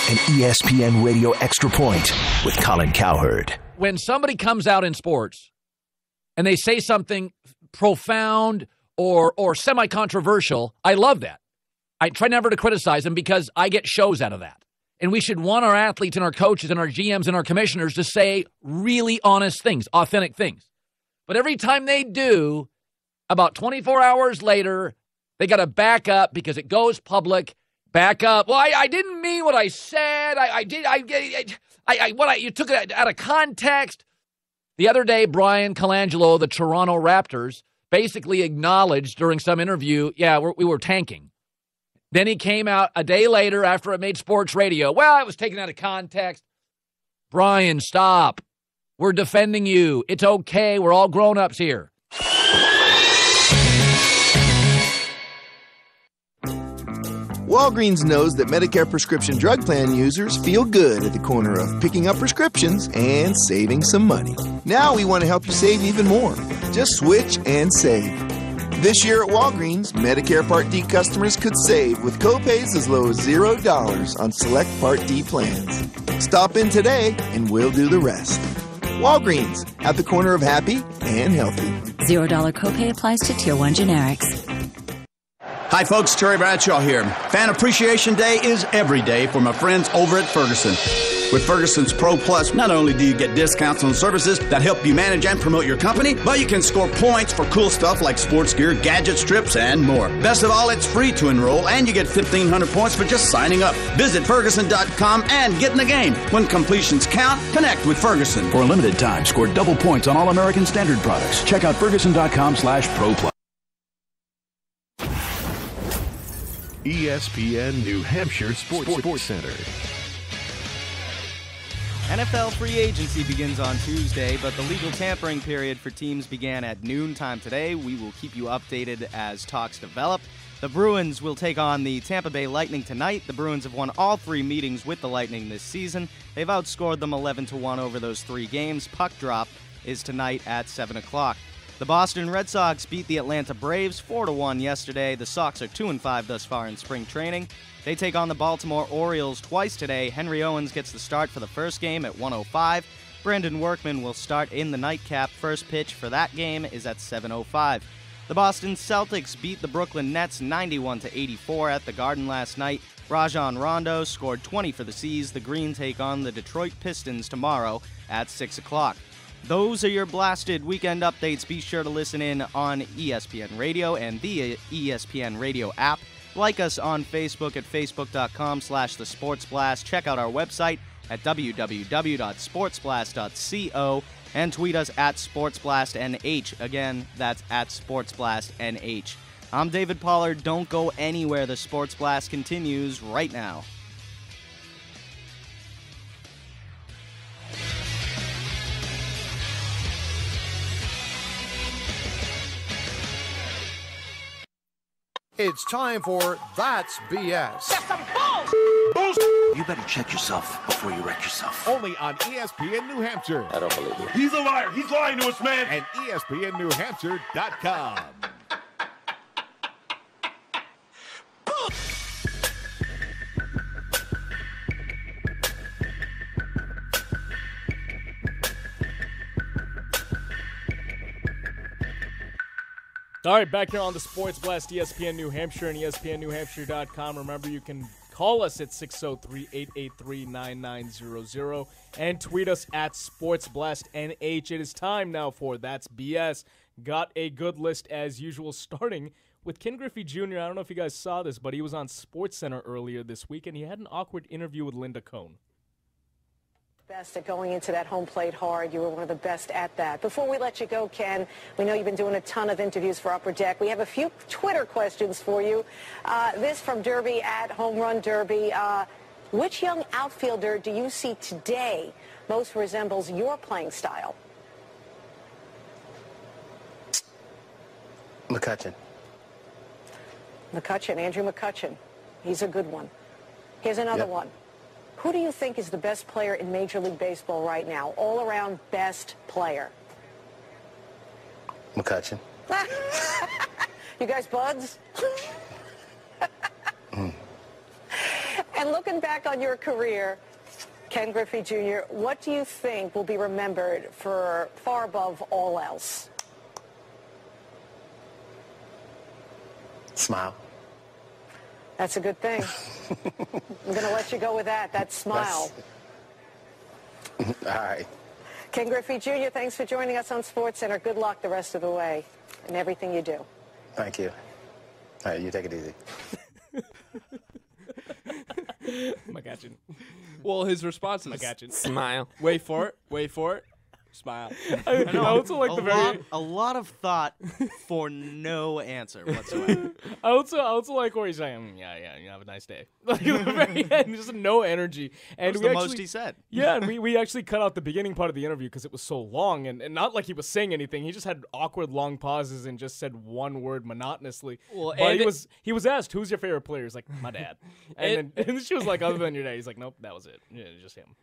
An ESPN Radio Extra Point with Colin Cowherd. When somebody comes out in sports and they say something profound or semi-controversial, I love that. I try never to criticize them because I get shows out of that. And we should want our athletes and our coaches and our GMs and our commissioners to say really honest things, authentic things. But every time they do, about 24 hours later, they got to back up because it goes public. Back up. Well, I didn't mean what I said. You took it out of context. The other day, Brian Colangelo, the Toronto Raptors, basically acknowledged during some interview, we were tanking. Then he came out a day later after it made sports radio. Well, it was taken out of context. Brian, stop. We're defending you. It's okay. We're all grown-ups here. Walgreens knows that Medicare prescription drug plan users feel good at the corner of picking up prescriptions and saving some money. Now we want to help you save even more. Just switch and save. This year at Walgreens, Medicare Part D customers could save with copays as low as $0 on select Part D plans. Stop in today and we'll do the rest. Walgreens, at the corner of happy and healthy. $0 copay applies to Tier 1 generics. Hi folks, Terry Bradshaw here. Fan Appreciation Day is every day for my friends over at Ferguson. With Ferguson's Pro Plus, not only do you get discounts on services that help you manage and promote your company, but you can score points for cool stuff like sports gear, gadgets, trips, and more. Best of all, it's free to enroll, and you get 1,500 points for just signing up. Visit Ferguson.com and get in the game. When completions count, connect with Ferguson. For a limited time, score double points on all American Standard products. Check out Ferguson.com/Pro Plus. ESPN New Hampshire Sports Center. NFL free agency begins on Tuesday, but the legal tampering period for teams began at noon time today. We will keep you updated as talks develop. The Bruins will take on the Tampa Bay Lightning tonight. The Bruins have won all 3 meetings with the Lightning this season. They've outscored them 11-1 over those 3 games. Puck drop is tonight at 7 o'clock. The Boston Red Sox beat the Atlanta Braves 4-1 yesterday. The Sox are 2-5 thus far in spring training. They take on the Baltimore Orioles twice today. Henry Owens gets the start for the first game at 1:05. Brandon Workman will start in the nightcap. First pitch for that game is at 7:05. The Boston Celtics beat the Brooklyn Nets 91-84 at the Garden last night. Rajon Rondo scored 20 for the C's. The Green take on the Detroit Pistons tomorrow at 6 o'clock. Those are your blasted weekend updates. Be sure to listen in on ESPN Radio and the ESPN Radio app. Like us on Facebook at facebook.com/thesportsblast. Check out our website at www.sportsblast.co and tweet us at SportsBlastNH. Again, that's at SportsBlastNH. I'm David Pollard. Don't go anywhere. The Sports Blast continues right now. It's time for That's BS. You better check yourself before you wreck yourself. Only on ESPN New Hampshire. I don't believe you. He's a liar. He's lying to us, man. And ESPNNewHampshire.com. All right, back here on the Sports Blast, ESPN New Hampshire and ESPNNewHampshire.com. Remember, you can call us at 603-883-9900 and tweet us at SportsBlastNH. It is time now for That's BS. Got a good list as usual, starting with Ken Griffey Jr. I don't know if you guys saw this, but he was on SportsCenter earlier this week, and he had an awkward interview with Linda Cohn. Best at going into that home plate hard. You were one of the best at that. Before we let you go, Ken, we know you've been doing a ton of interviews for Upper Deck. We have a few Twitter questions for you. This from Derby at Home Run Derby. Which young outfielder do you see today most resembles your playing style? McCutchen. McCutchen, Andrew McCutchen. He's a good one. Here's another one. Who do you think is the best player in Major League Baseball right now? All-around best player. McCutchen. You guys buds? And looking back on your career, Ken Griffey Jr., what do you think will be remembered for far above all else? Smile. That's a good thing. I'm going to let you go with that. That smile. All right. Ken Griffey Jr., thanks for joining us on SportsCenter. Good luck the rest of the way in everything you do. Thank you. All right, you take it easy. McCatchin. Well, his response is McCatchin. Smile. Wait for it. Wait for it. Smile. I know. also like a lot of thought for no answer whatsoever. I also like where he's saying, yeah, you have a nice day. Like, at the very end, just no energy. And That was the most he said. Yeah, and we actually cut out the beginning part of the interview because it was so long, and not like he was saying anything. He just had awkward long pauses and just said one word monotonously. Well, but and he was asked, who's your favorite player? He's like, my dad. And then she was like, other than your dad? He's like, nope, that was it. Yeah, just him.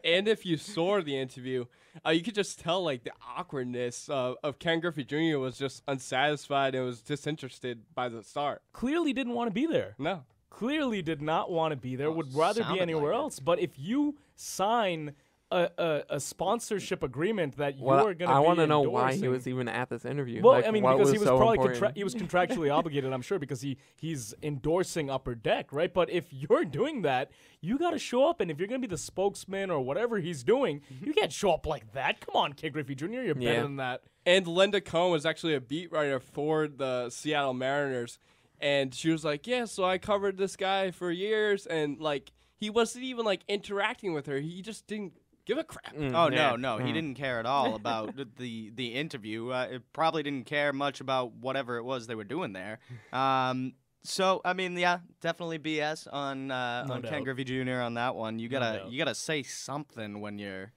And if you saw the interview, you could just tell like the awkwardness of Ken Griffey Jr. was just unsatisfied and was disinterested by the start. Clearly didn't want to be there. No. Clearly did not want to be there, would rather be sounded anywhere like it. else. But if you sign a sponsorship agreement that you Well, are going to be I want to know why he endorsing- was even at this interview. Well, Like, I mean, what because he was so probably important? he was contractually obligated, I'm sure, because he's endorsing Upper Deck, right? But if you're doing that, you got to show up, and if you're going to be the spokesman or whatever he's doing, you can't show up like that. Come on, Ken Griffey Jr., you're better than that. And Linda Cohn was actually a beat writer for the Seattle Mariners, and she was like, yeah, so I covered this guy for years, and like he wasn't even like interacting with her. He just didn't give a crap. No, he didn't care at all about the interview. It probably didn't care much about whatever it was they were doing there. So I mean, yeah, definitely BS on Ken doubt. Griffey Jr. on that one. You gotta say something when you're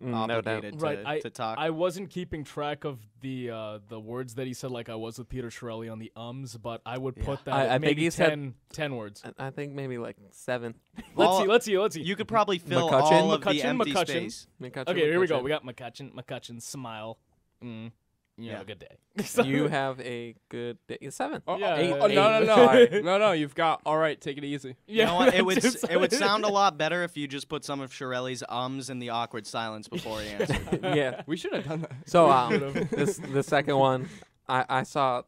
obligated to talk. I wasn't keeping track of the words that he said like I was with Peter Chiarelli on the ums, but I would put that I at maybe think he 10 said words. I think maybe like 7. Let's see. You could probably fill McCutcheon? all of the empty McCutcheon. space. Okay, here we go. We got McCutcheon, smile. You have a good day. You have a good day. 7. Yeah. 8. No. You've got all right. Take it easy. You know what? It would sound a lot better if you just put some of Chiarelli's ums in the awkward silence before he answered. Yeah, we should have done that. So the second one, I saw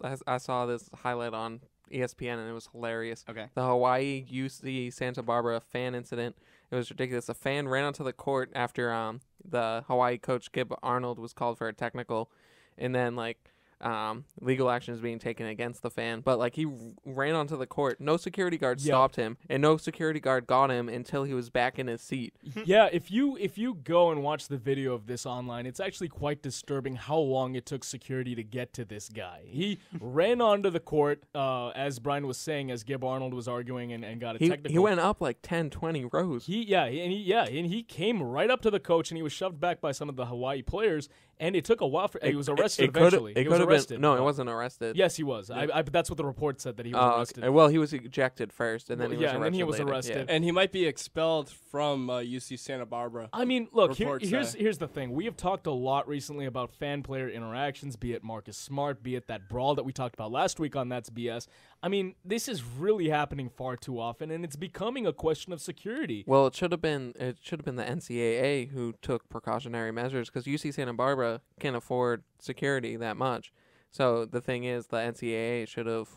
this highlight on ESPN and it was hilarious. Okay. The Hawaii UC Santa Barbara fan incident. It was ridiculous. A fan ran onto the court after the Hawaii coach Gib Arnold was called for a technical, and then like legal action is being taken against the fan. But like he ran onto the court, no security guard stopped him, and no security guard got him until he was back in his seat. Yeah, if you go and watch the video of this online, it's actually quite disturbing how long it took security to get to this guy. He ran onto the court, as Brian was saying, as Gib Arnold was arguing and got a technical. He went up like 10, 20 rows. And he came right up to the coach, and he was shoved back by some of the Hawaii players, and it took a while for he was arrested eventually. It could have been no, it wasn't arrested. Yes, he was. Yeah. But that's what the report said, that he was arrested. Okay. Well, he was ejected first, and then he was arrested. And then he was later. arrested, and he might be expelled from UC Santa Barbara. I mean, look, here's the thing. We have talked a lot recently about fan-player interactions, be it Marcus Smart, be it that brawl that we talked about last week on That's BS. I mean, this is really happening far too often, and it's becoming a question of security. Well, it should have been the NCAA who took precautionary measures, because UC Santa Barbara can't afford security that much. So the thing is, the NCAA should have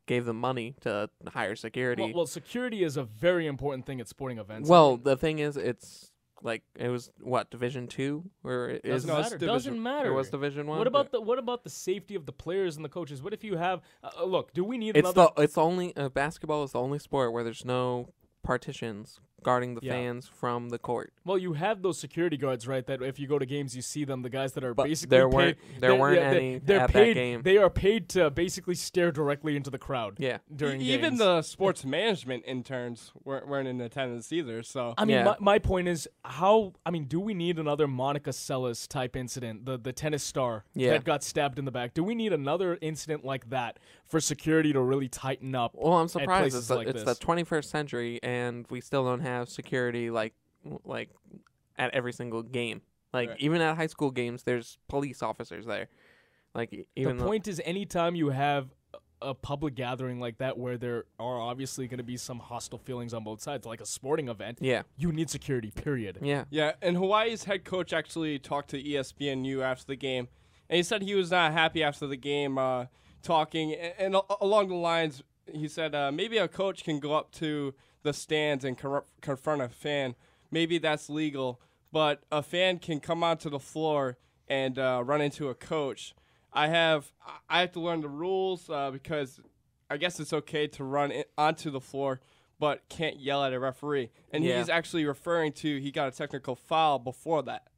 gave them money to hire security. Well, security is a very important thing at sporting events. Well, the thing is, it's it was Division II, or it doesn't matter. Doesn't matter. It was Division I. What about the safety of the players and the coaches? What if you have look? Do we need it's another? It's only basketball is the only sport where there's no partitions guarding the fans from the court. Well, you have those security guards, right? That if you go to games, you see them. The guys that are but basically there weren't any they're at paid, that game. They are paid to basically stare directly into the crowd. Yeah, during even games. the sports management interns weren't in attendance either. So I mean, my point is do we need another Monica Seles type incident? The tennis star that got stabbed in the back. Do we need another incident like that for security to really tighten up? Well, I'm surprised. It's the 21st century, and we still don't have security like at every single game. Even at high school games, there's police officers there. The point is, anytime you have a public gathering like that where there are obviously going to be some hostile feelings on both sides, like a sporting event, you need security, period. Yeah, and Hawaii's head coach actually talked to ESPNU after the game, and he said he was not happy after the game, talking, and along the lines, he said maybe a coach can go up to the stands and confront a fan. Maybe that's legal, but a fan can come onto the floor and run into a coach. I have to learn the rules because I guess it's okay to run onto the floor, but can't yell at a referee. And he's actually referring to he got a technical foul before that.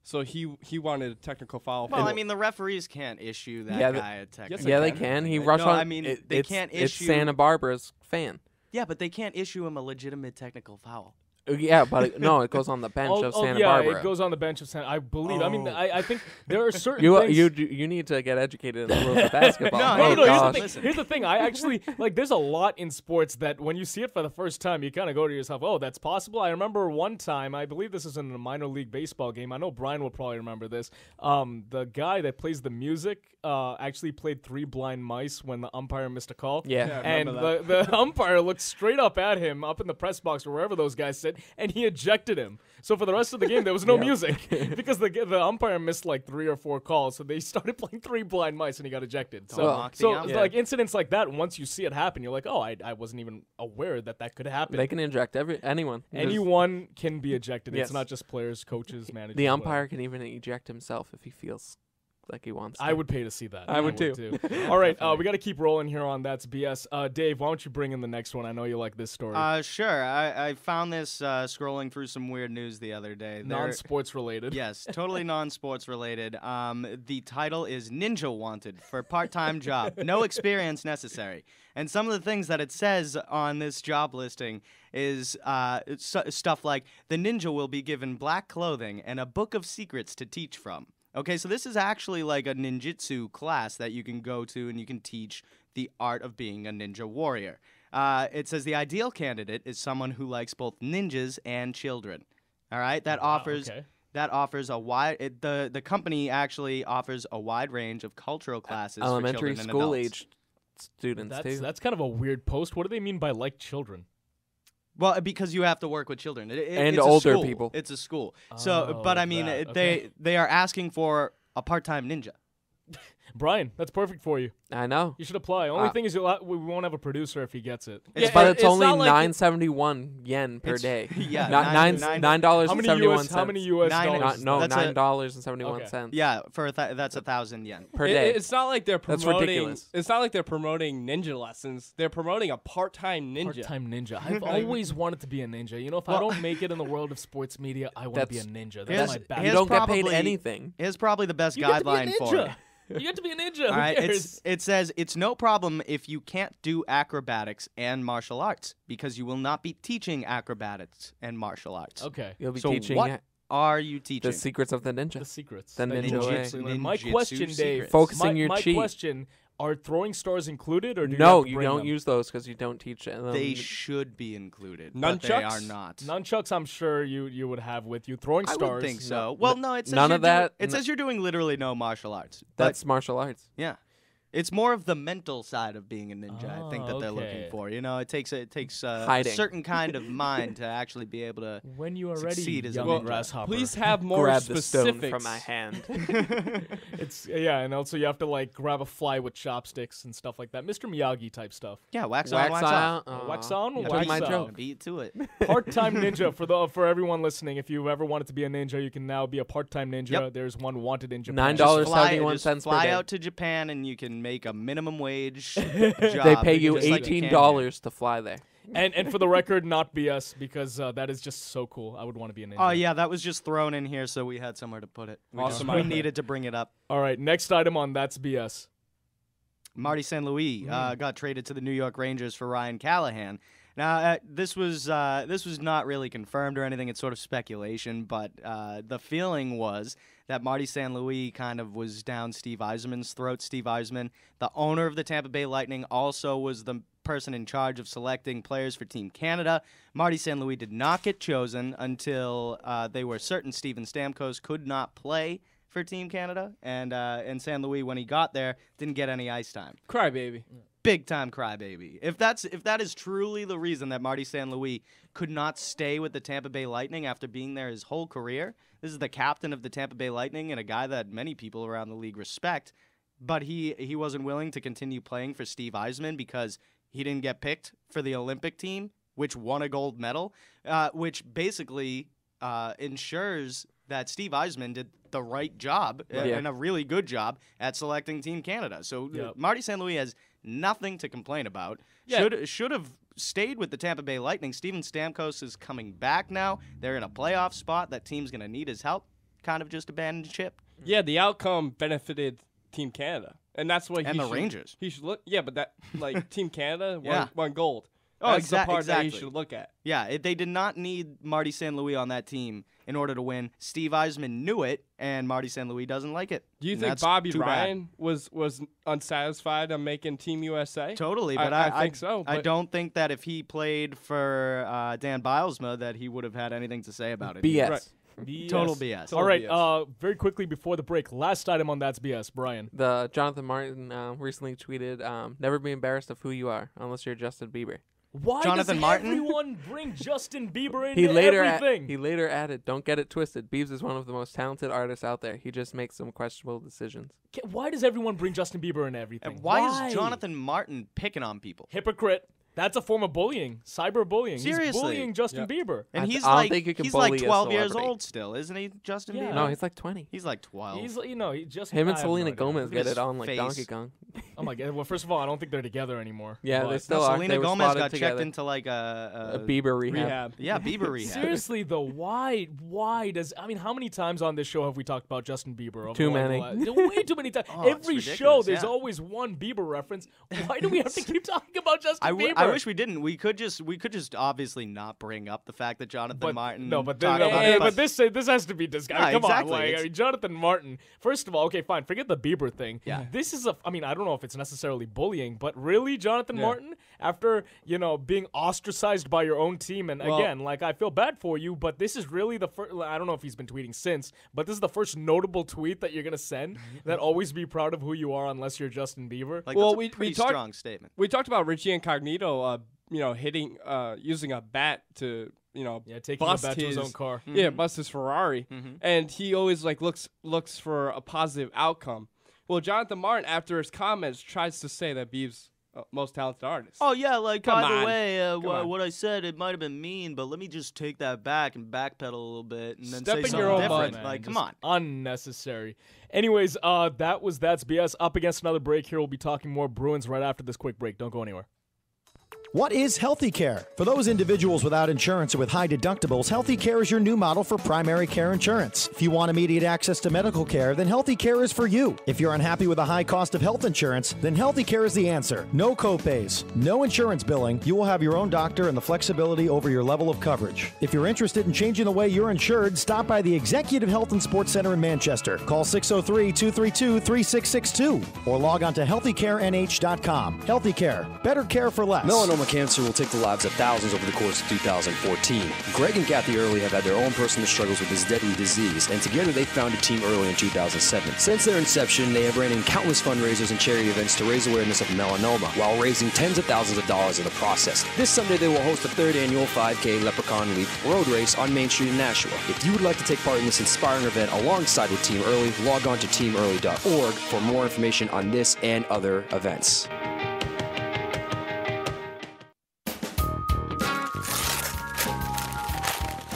So he wanted a technical foul. Well, I mean, the referees can't issue that guy a technical. They can. He rushed on. I mean, they can't issue. It's Santa Barbara's fan. Yeah, but they can't issue him a legitimate technical foul. Yeah, but it goes on the bench of Santa Barbara. Yeah, it goes on the bench of Santa. I believe. I mean, I think there are certain things. You need to get educated in the rules of basketball. No. Here's the thing. I actually there's a lot in sports that when you see it for the first time, you kind of go to yourself, "Oh, that's possible." I remember one time. I believe this is in a minor league baseball game. I know Brian will probably remember this. The guy that plays the music actually played 3 blind mice when the umpire missed a call. Yeah and the umpire looked straight up at him up in the press box or wherever those guys sit. And he ejected him. So for the rest of the game, there was no music because the umpire missed like 3 or 4 calls. So they started playing 3 blind mice, and he got ejected. So like incidents like that, once you see it happen, you're like, oh, I wasn't even aware that could happen. They can eject anyone. Anyone can be ejected. It's not just players, coaches, managers. The umpire can even eject himself if he feels like he wants to. I would pay to see that. I would too. All right, we got to keep rolling here on That's BS. Dave, why don't you bring in the next one? I know you like this story. Sure. I found this scrolling through some weird news the other day. Non-sports related. Yes, totally non-sports related. The title is Ninja Wanted for part-time job. No experience necessary. And some of the things that it says on this job listing is stuff like, the ninja will be given black clothing and a book of secrets to teach from. Okay, so this is actually like a ninjutsu class that you can go to and you can teach the art of being a ninja warrior. It says the ideal candidate is someone who likes both ninjas and children. All right, that offers a wide. The company actually offers a wide range of cultural classes elementary for children school and adults. aged students too. That's kind of a weird post. What do they mean by like children? Well, because you have to work with children and it's older a people. It's a school. So, but I mean, they are asking for a part-time ninja. Brian, that's perfect for you. I know. You should apply. Only thing is, we won't have a producer if he gets it. But it's only 971 yen per day. Yeah, $9.71. How many US dollars? No, $9.71. Yeah, that's 1,000 yen per day. It's not like they're promoting. That's ridiculous. It's not like they're promoting ninja lessons. They're promoting a part-time ninja. Part-time ninja. I've always wanted to be a ninja. You know, if I don't make it in the world of sports media, I want to be a ninja. That's my background. You don't get paid anything. Here's probably the best guideline for it. You get to be a ninja. All right, it says it's no problem if you can't do acrobatics and martial arts because you will not be teaching acrobatics and martial arts. Okay. You'll be teaching. What are you teaching? The secrets of the ninja. The secrets. The ninja way. My question, Dave. Focusing your chi. My question. Are throwing stars included, or do you you don't use those because you don't teach them. They should be included. Nunchucks? But they are not. Nunchucks, I'm sure you would have with you. Throwing stars. I would think so. Well, no, it says none of that. It says you're doing literally no martial arts. That's martial arts. Yeah. It's more of the mental side of being a ninja, I think, that they're looking for. You know, it takes a certain kind of mind to actually be able to when you are succeed ready, as young a ninja. grasshopper. Please have more grab specifics. the stone from my hand. And also you have to like grab a fly with chopsticks and stuff like that. Mr. Miyagi type stuff. Yeah, wax on, wax off. Wax on, yeah, wax my off. joke. Beat to it. Part-time ninja for everyone listening. If you've ever wanted to be a ninja, you can now be a part-time ninja. Yep. There's one wanted in Japan. $9.71 per fly day. out to Japan and you can make a minimum wage job. They pay you just like $18 to fly there. And for the record, not BS, because that is just so cool. I would want to be a ninja. Oh, yeah, that was just thrown in here so we had somewhere to put it. We needed to bring it up. All right, next item on That's BS. Marty St. Louis got traded to the New York Rangers for Ryan Callahan. Now, this was not really confirmed or anything. It's sort of speculation, but the feeling was that Marty St. Louis kind of was down Steve Yzerman's throat. Steve Yzerman, the owner of the Tampa Bay Lightning, also was the person in charge of selecting players for Team Canada. Marty St. Louis did not get chosen until they were certain Steven Stamkos could not play for Team Canada, and St. Louis, when he got there, didn't get any ice time. Crybaby. Big time crybaby. If that is truly the reason that Marty St. Louis could not stay with the Tampa Bay Lightning after being there his whole career, this is the captain of the Tampa Bay Lightning and a guy that many people around the league respect, but he wasn't willing to continue playing for Steve Yzerman because he didn't get picked for the Olympic team, which won a gold medal, which basically ensures that Steve Eisman did the right job and a really good job at selecting Team Canada. So Marty St. Louis has nothing to complain about. Should have stayed with the Tampa Bay Lightning. Steven Stamkos is coming back now. They're in a playoff spot. That team's going to need his help. Kind of just abandoned ship. Yeah, the outcome benefited Team Canada, and that's what the Rangers. He should look. Yeah, but that Team Canada won gold. Oh, that's the part exactly. that you should look at. Yeah, they did not need Marty St. Louis on that team in order to win. Steve Eisman knew it, and Marty St. Louis doesn't like it. Do you think Bobby Ryan was unsatisfied on making Team USA? Totally, but I think so. I don't think that if he played for Dan Bilesma that he would have had anything to say about it. BS. Right. BS. Total BS. All right, very quickly before the break, last item on That's BS, Brian. The Jonathan Martin recently tweeted, never be embarrassed of who you are unless you're Justin Bieber. Why Jonathan does Martin? everyone bring Justin Bieber into He later everything? he later added, don't get it twisted. Biebs is one of the most talented artists out there. He just makes some questionable decisions. Why does everyone bring Justin Bieber into everything? And why is Jonathan Martin picking on people? Hypocrite. That's a form of bullying. Cyberbullying. Seriously. He's bullying Justin Bieber. And he's I don't like think you can he's like bully a 12 years celebrity. old still, isn't he, Justin Bieber? No, he's like 20. He's like 12. He's, he just Him and I have Selena no idea. Gomez Look at get his it on like face. Donkey Kong. Oh my god. Well, first of all, I don't think they're together anymore. Yeah, but they still are. Selena They were Gomez spotted got together. checked into like a Bieber rehab. Yeah, Bieber rehab. Seriously though, why does how many times on this show have we talked about Justin Bieber? Over Too like many. Way too many times. Oh, it's Every ridiculous, show there's yeah. always one Bieber reference. Why do we have to keep talking about Justin Bieber? I wish we didn't. We could just obviously not bring up the fact that Jonathan Martin. But talked about it, but this has to be discussed. No, Come exactly. on, like, I mean, Jonathan Martin. First of all, okay, fine, forget the Bieber thing. Yeah. This is I mean, I don't know if it's necessarily bullying, but really, Jonathan Martin, after being ostracized by your own team, and again, like I feel bad for you, but this is really the first. I don't know if he's been tweeting since, but this is the first notable tweet that you're gonna send. That always be proud of who you are, unless you're Justin Bieber. Like, that's a pretty strong statement. We talked about Richie Incognito, hitting, using a bat to, taking bust a bat to his own car. Yeah, bust his Ferrari, and he always looks for a positive outcome. Well, Jonathan Martin, after his comments, tries to say that Biebs most talented artist. Oh yeah, like Come by on. the way, Come on. what I said it might have been mean, but let me just take that back and backpedal a little bit and then Step say in something your own different. mud, Like, man. come Just on. Unnecessary. Anyways, that's BS. Up against another break here. We'll be talking more Bruins right after this quick break. Don't go anywhere. What is Healthy Care? For those individuals without insurance or with high deductibles, Healthy Care is your new model for primary care insurance. If you want immediate access to medical care, then Healthy Care is for you. If you're unhappy with the high cost of health insurance, then Healthy Care is the answer. No copays, no insurance billing. You will have your own doctor and the flexibility over your level of coverage. If you're interested in changing the way you're insured, stop by the Executive Health and Sports Center in Manchester. Call 603-232-3662 or log on to healthycarenh.com. Healthy Care. Better care for less. Melanoma cancer will take the lives of thousands over the course of 2014. Greg and Kathy Early have had their own personal struggles with this deadly disease, and together they founded Team Early in 2007. Since their inception, they have ran in countless fundraisers and charity events to raise awareness of melanoma, while raising tens of thousands of dollars in the process. This Sunday, they will host the third annual 5K Leprechaun Leap road race on Main Street in Nashua. If you would like to take part in this inspiring event alongside with Team Early, log on to teamearly.org for more information on this and other events.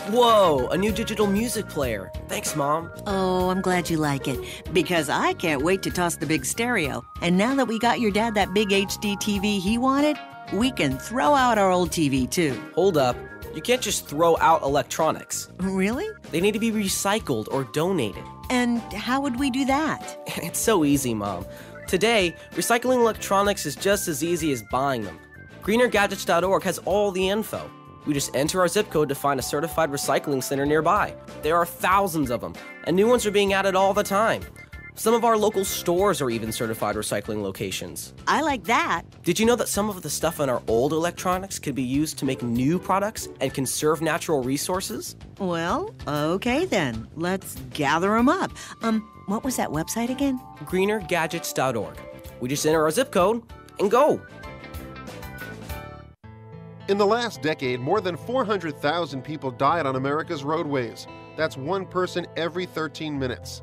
Whoa, a new digital music player. Thanks, Mom. Oh, I'm glad you like it, because I can't wait to toss the big stereo. And now that we got your dad that big HD TV he wanted, we can throw out our old TV, too. Hold up. You can't just throw out electronics. Really? They need to be recycled or donated. And how would we do that? It's so easy, Mom. Today, recycling electronics is just as easy as buying them. GreenerGadgets.org has all the info. We just enter our zip code to find a certified recycling center nearby. There are thousands of them, and new ones are being added all the time. Some of our local stores are even certified recycling locations. I like that. Did you know that some of the stuff in our old electronics could be used to make new products and conserve natural resources? Well, okay then. Let's gather them up. What was that website again? GreenerGadgets.org. We just enter our zip code and go. In the last decade, more than 400,000 people died on America's roadways. That's one person every 13 minutes.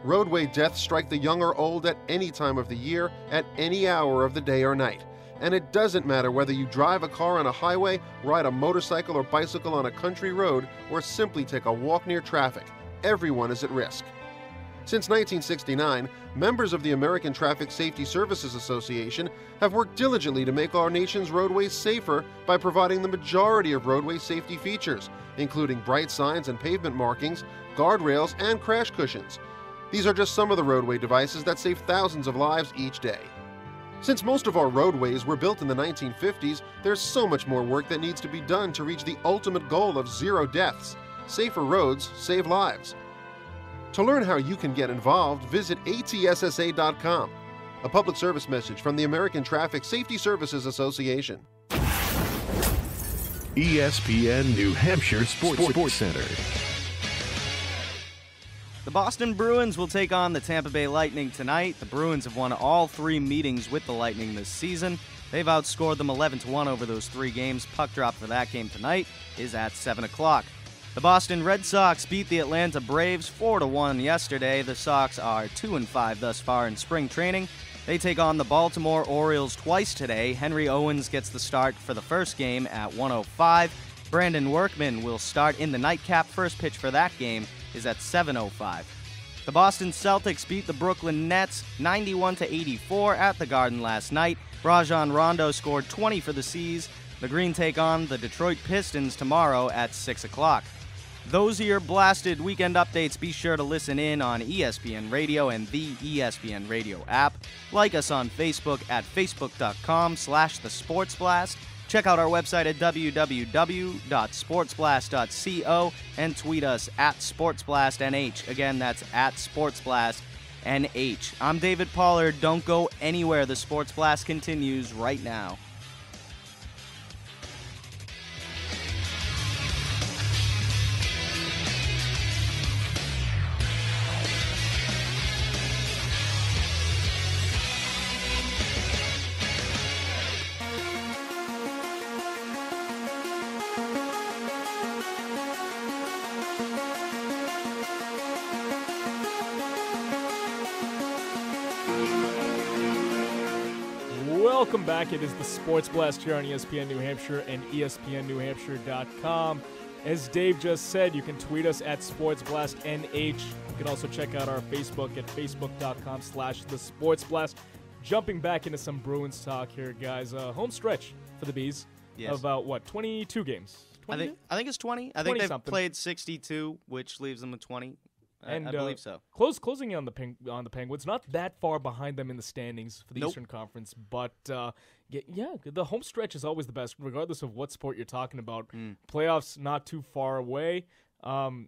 Roadway deaths strike the young or old at any time of the year, at any hour of the day or night. And it doesn't matter whether you drive a car on a highway, ride a motorcycle or bicycle on a country road, or simply take a walk near traffic. Everyone is at risk. Since 1969, members of the American Traffic Safety Services Association have worked diligently to make our nation's roadways safer by providing the majority of roadway safety features, including bright signs and pavement markings, guardrails, and crash cushions. These are just some of the roadway devices that save thousands of lives each day. Since most of our roadways were built in the 1950s, there's so much more work that needs to be done to reach the ultimate goal of 0 deaths. Safer roads save lives. To learn how you can get involved, visit atssa.com. A public service message from the American Traffic Safety Services Association. ESPN New Hampshire Sports Center. The Boston Bruins will take on the Tampa Bay Lightning tonight. The Bruins have won all 3 meetings with the Lightning this season. They've outscored them 11-1 over those 3 games. Puck drop for that game tonight is at 7 o'clock. The Boston Red Sox beat the Atlanta Braves 4-1 yesterday. The Sox are 2-5 thus far in spring training. They take on the Baltimore Orioles twice today. Henry Owens gets the start for the first game at 1:05. Brandon Workman will start in the nightcap. First pitch for that game is at 7:05. The Boston Celtics beat the Brooklyn Nets 91-84 at the Garden last night. Rajon Rondo scored 20 for the C's. The Green take on the Detroit Pistons tomorrow at 6 o'clock. Those are your blasted weekend updates. Be sure to listen in on ESPN Radio and the ESPN Radio app. Like us on Facebook at facebook.com/thesportsblast. Check out our website at www.sportsblast.co and tweet us at SportsBlastNH. Again, that's at SportsBlastNH. I'm David Pollard. Don't go anywhere. The Sports Blast continues right now. Welcome back. It is the Sports Blast here on ESPN New Hampshire and ESPNNewHampshire.com. As Dave just said, you can tweet us at SportsBlastNH. You can also check out our Facebook at Facebook.com/TheSportsBlast. Jumping back into some Bruins talk here, guys. Home stretch for the Bees. Yes. About, what, 22 games? 20 I think it's 20. I think they've played 62, which leaves them with 20. And I believe so. Closing on the Penguins, not that far behind them in the standings for the Eastern Conference, but the home stretch is always the best, regardless of what sport you're talking about. Playoffs not too far away.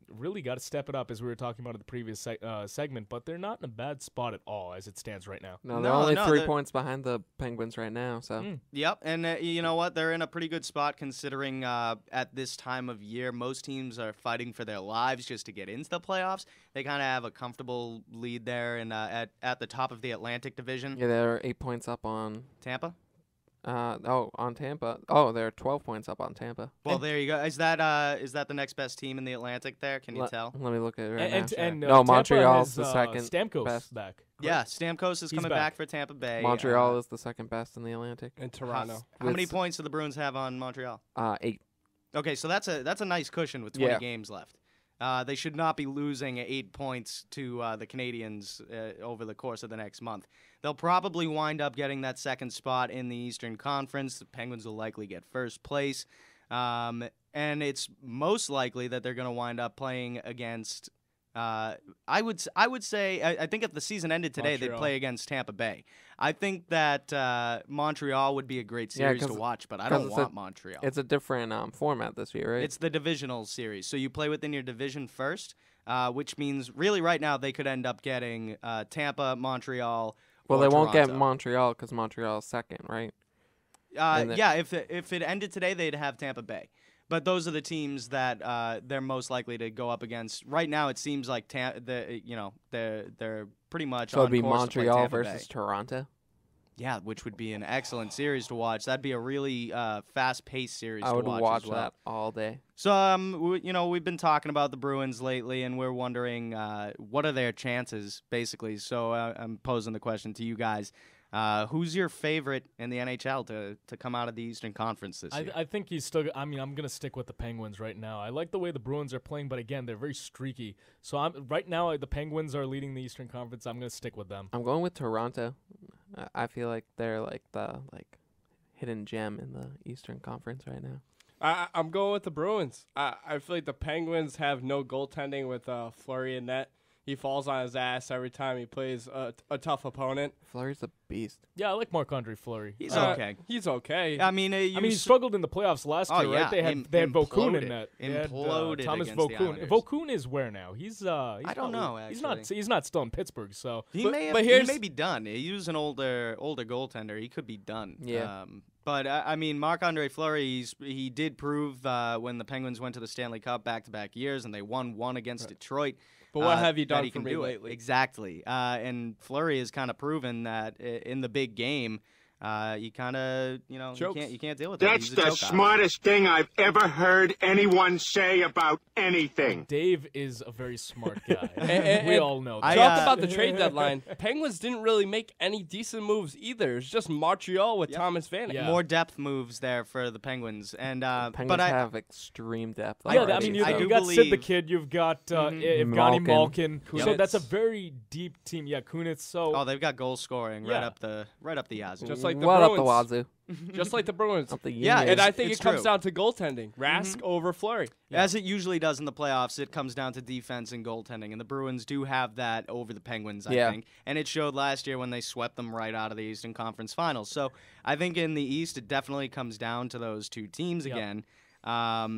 Really got to step it up, as we were talking about in the previous segment, but they're not in a bad spot at all as it stands right now. No, they're only 3 points behind the Penguins right now. So. Yep, and you know what? They're in a pretty good spot considering at this time of year, most teams are fighting for their lives just to get into the playoffs. They kind of have a comfortable lead there and at the top of the Atlantic Division. Yeah, they're 8 points up on Tampa. On Tampa. Oh, they're 12 points up on Tampa. Well, there you go. Is that the next best team in the Atlantic there? Can you tell? Let me look at it right now. And no, Montreal's the second Stamkos best. Back. Yeah, Stamkos is coming back for Tampa Bay. Montreal is the second best in the Atlantic. And Toronto. How many points do the Bruins have on Montreal? 8. Okay, so that's a nice cushion with 20 games left. They should not be losing 8 points to the Canadiens over the course of the next month. They'll probably wind up getting that second spot in the Eastern Conference. The Penguins will likely get first place. And it's most likely that they're going to wind up playing against I would say I think if the season ended today, they'd play against Tampa Bay. I think that Montreal would be a great series to watch, but I don't want Montreal. It's a different format this year, right? It's the divisional series, so you play within your division first, which means really right now they could end up getting Tampa, Montreal. Well, they won't Toronto. get Montreal because Montreal is second, right? Yeah, if it ended today, they'd have Tampa Bay. But those are the teams that they're most likely to go up against. Right now, it seems like they're pretty much so on it'd be course to play Montreal Tampa versus Bay. Toronto. Yeah, which would be an excellent series to watch. That'd be a really fast-paced series to watch. I would watch as well. that all day. So, we've been talking about the Bruins lately, and we're wondering what are their chances, basically. So I'm posing the question to you guys. Who's your favorite in the NHL to come out of the Eastern Conference this year? I think he's still. I mean, I'm gonna stick with the Penguins right now. I like the way the Bruins are playing, but again, they're very streaky. So right now the Penguins are leading the Eastern Conference. I'm gonna stick with them. I'm going with Toronto. I feel like they're like the hidden gem in the Eastern Conference right now. I'm going with the Bruins. I feel like the Penguins have no goaltending with Fleury in net. He falls on his ass every time he plays a tough opponent. Fleury's a beast. Yeah, I like Marc-Andre Fleury. He's okay. He's okay. I mean, he struggled in the playoffs last year, right? They had Vaucoun in net. Imploded Thomas against the Vaucoun. Islanders. Vaucoun is where now? He's I don't know. Actually, he's not still in Pittsburgh. So he may be done. He was an older goaltender. He could be done. Yeah. But I mean, Marc-Andre Fleury, he did prove when the Penguins went to the Stanley Cup back-to-back years, and they won one against Detroit. But what have you that done he for can me do lately? Exactly. And Fleury has kind of proven that in the big game, you kind of, you can't deal with that. That's the smartest thing I've ever heard anyone say about anything. Dave is a very smart guy. We all know that. Talk about the trade deadline. Penguins didn't really make any decent moves either. It's just Montreal with Thomas Vanek. Yeah. More depth moves there for the Penguins. And Penguins have extreme depth. Yeah, I mean, you got Sid the Kid, you've got Evgeny Malkin. So that's a very deep team. Yeah, Kunitz. So they've got goal scoring right up the yazoo. Just like the what Bruins. up the wazoo? Just like the Bruins. Yeah, and I think it comes true. down to goaltending. Rask over Fleury. As it usually does in the playoffs, it comes down to defense and goaltending, and the Bruins do have that over the Penguins, I think. And it showed last year when they swept them right out of the Eastern Conference Finals. So I think in the East, it definitely comes down to those two teams again. I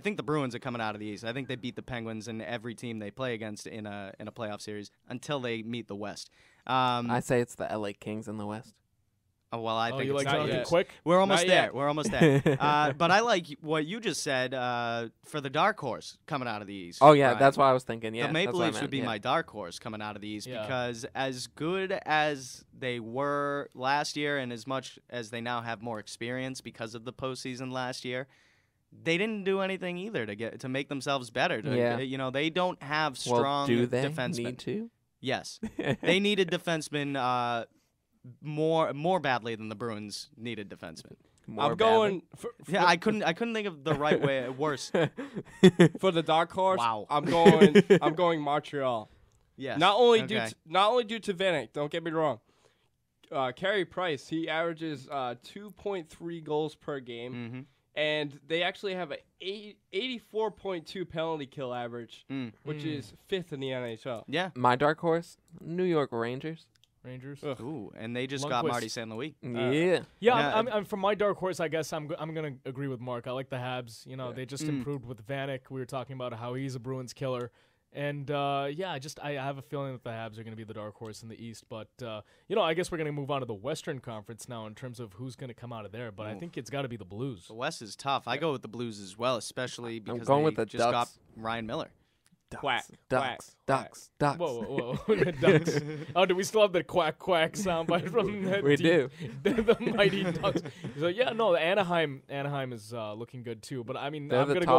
think the Bruins are coming out of the East. I think they beat the Penguins in every team they play against in a playoff series until they meet the West. I say it's the LA Kings in the West. Oh, well, I think you it's like Jonathan not Quick? We're almost Not there. yet. We're almost there. But I like what you just said for the dark horse coming out of the East. Oh, yeah, Brian. that's what I was thinking. Yeah, the Maple that's what I Leafs would meant, be yeah. my dark horse coming out of the East because as good as they were last year and as much as they now have more experience because of the postseason last year, they didn't do anything either to make themselves better. They don't have strong do they defensemen. need to? Yes. They needed defensemen more badly than the Bruins needed defensemen. I'm going. I couldn't think of the right way. Worse. For the dark horse. Wow. I'm going Montreal. Yes. Not only due to Vanek. Don't get me wrong. Carey Price, he averages 2.3 goals per game, and they actually have an 84.2 penalty kill average, which is 5th in the NHL. Yeah. My dark horse, New York Rangers. Ooh, and they just got Marty St. Louis. I'm from my dark horse. I guess I'm gonna agree with Mark. I like the Habs. They just improved with Vanek. We were talking about how he's a Bruins killer, and I have a feeling that the Habs are gonna be the dark horse in the East. But I guess we're gonna move on to the Western Conference now in terms of who's gonna come out of there. But I think it's got to be the Blues. The West is tough. I go with the Blues as well, especially because going they with the just Ducks. got Ryan Miller. Ducks. Ducks. Whoa. Ducks. Oh, do we still have the quack quack soundbite from that? We do. The mighty Ducks. So Anaheim is looking good too. But I mean, They're I'm the gonna top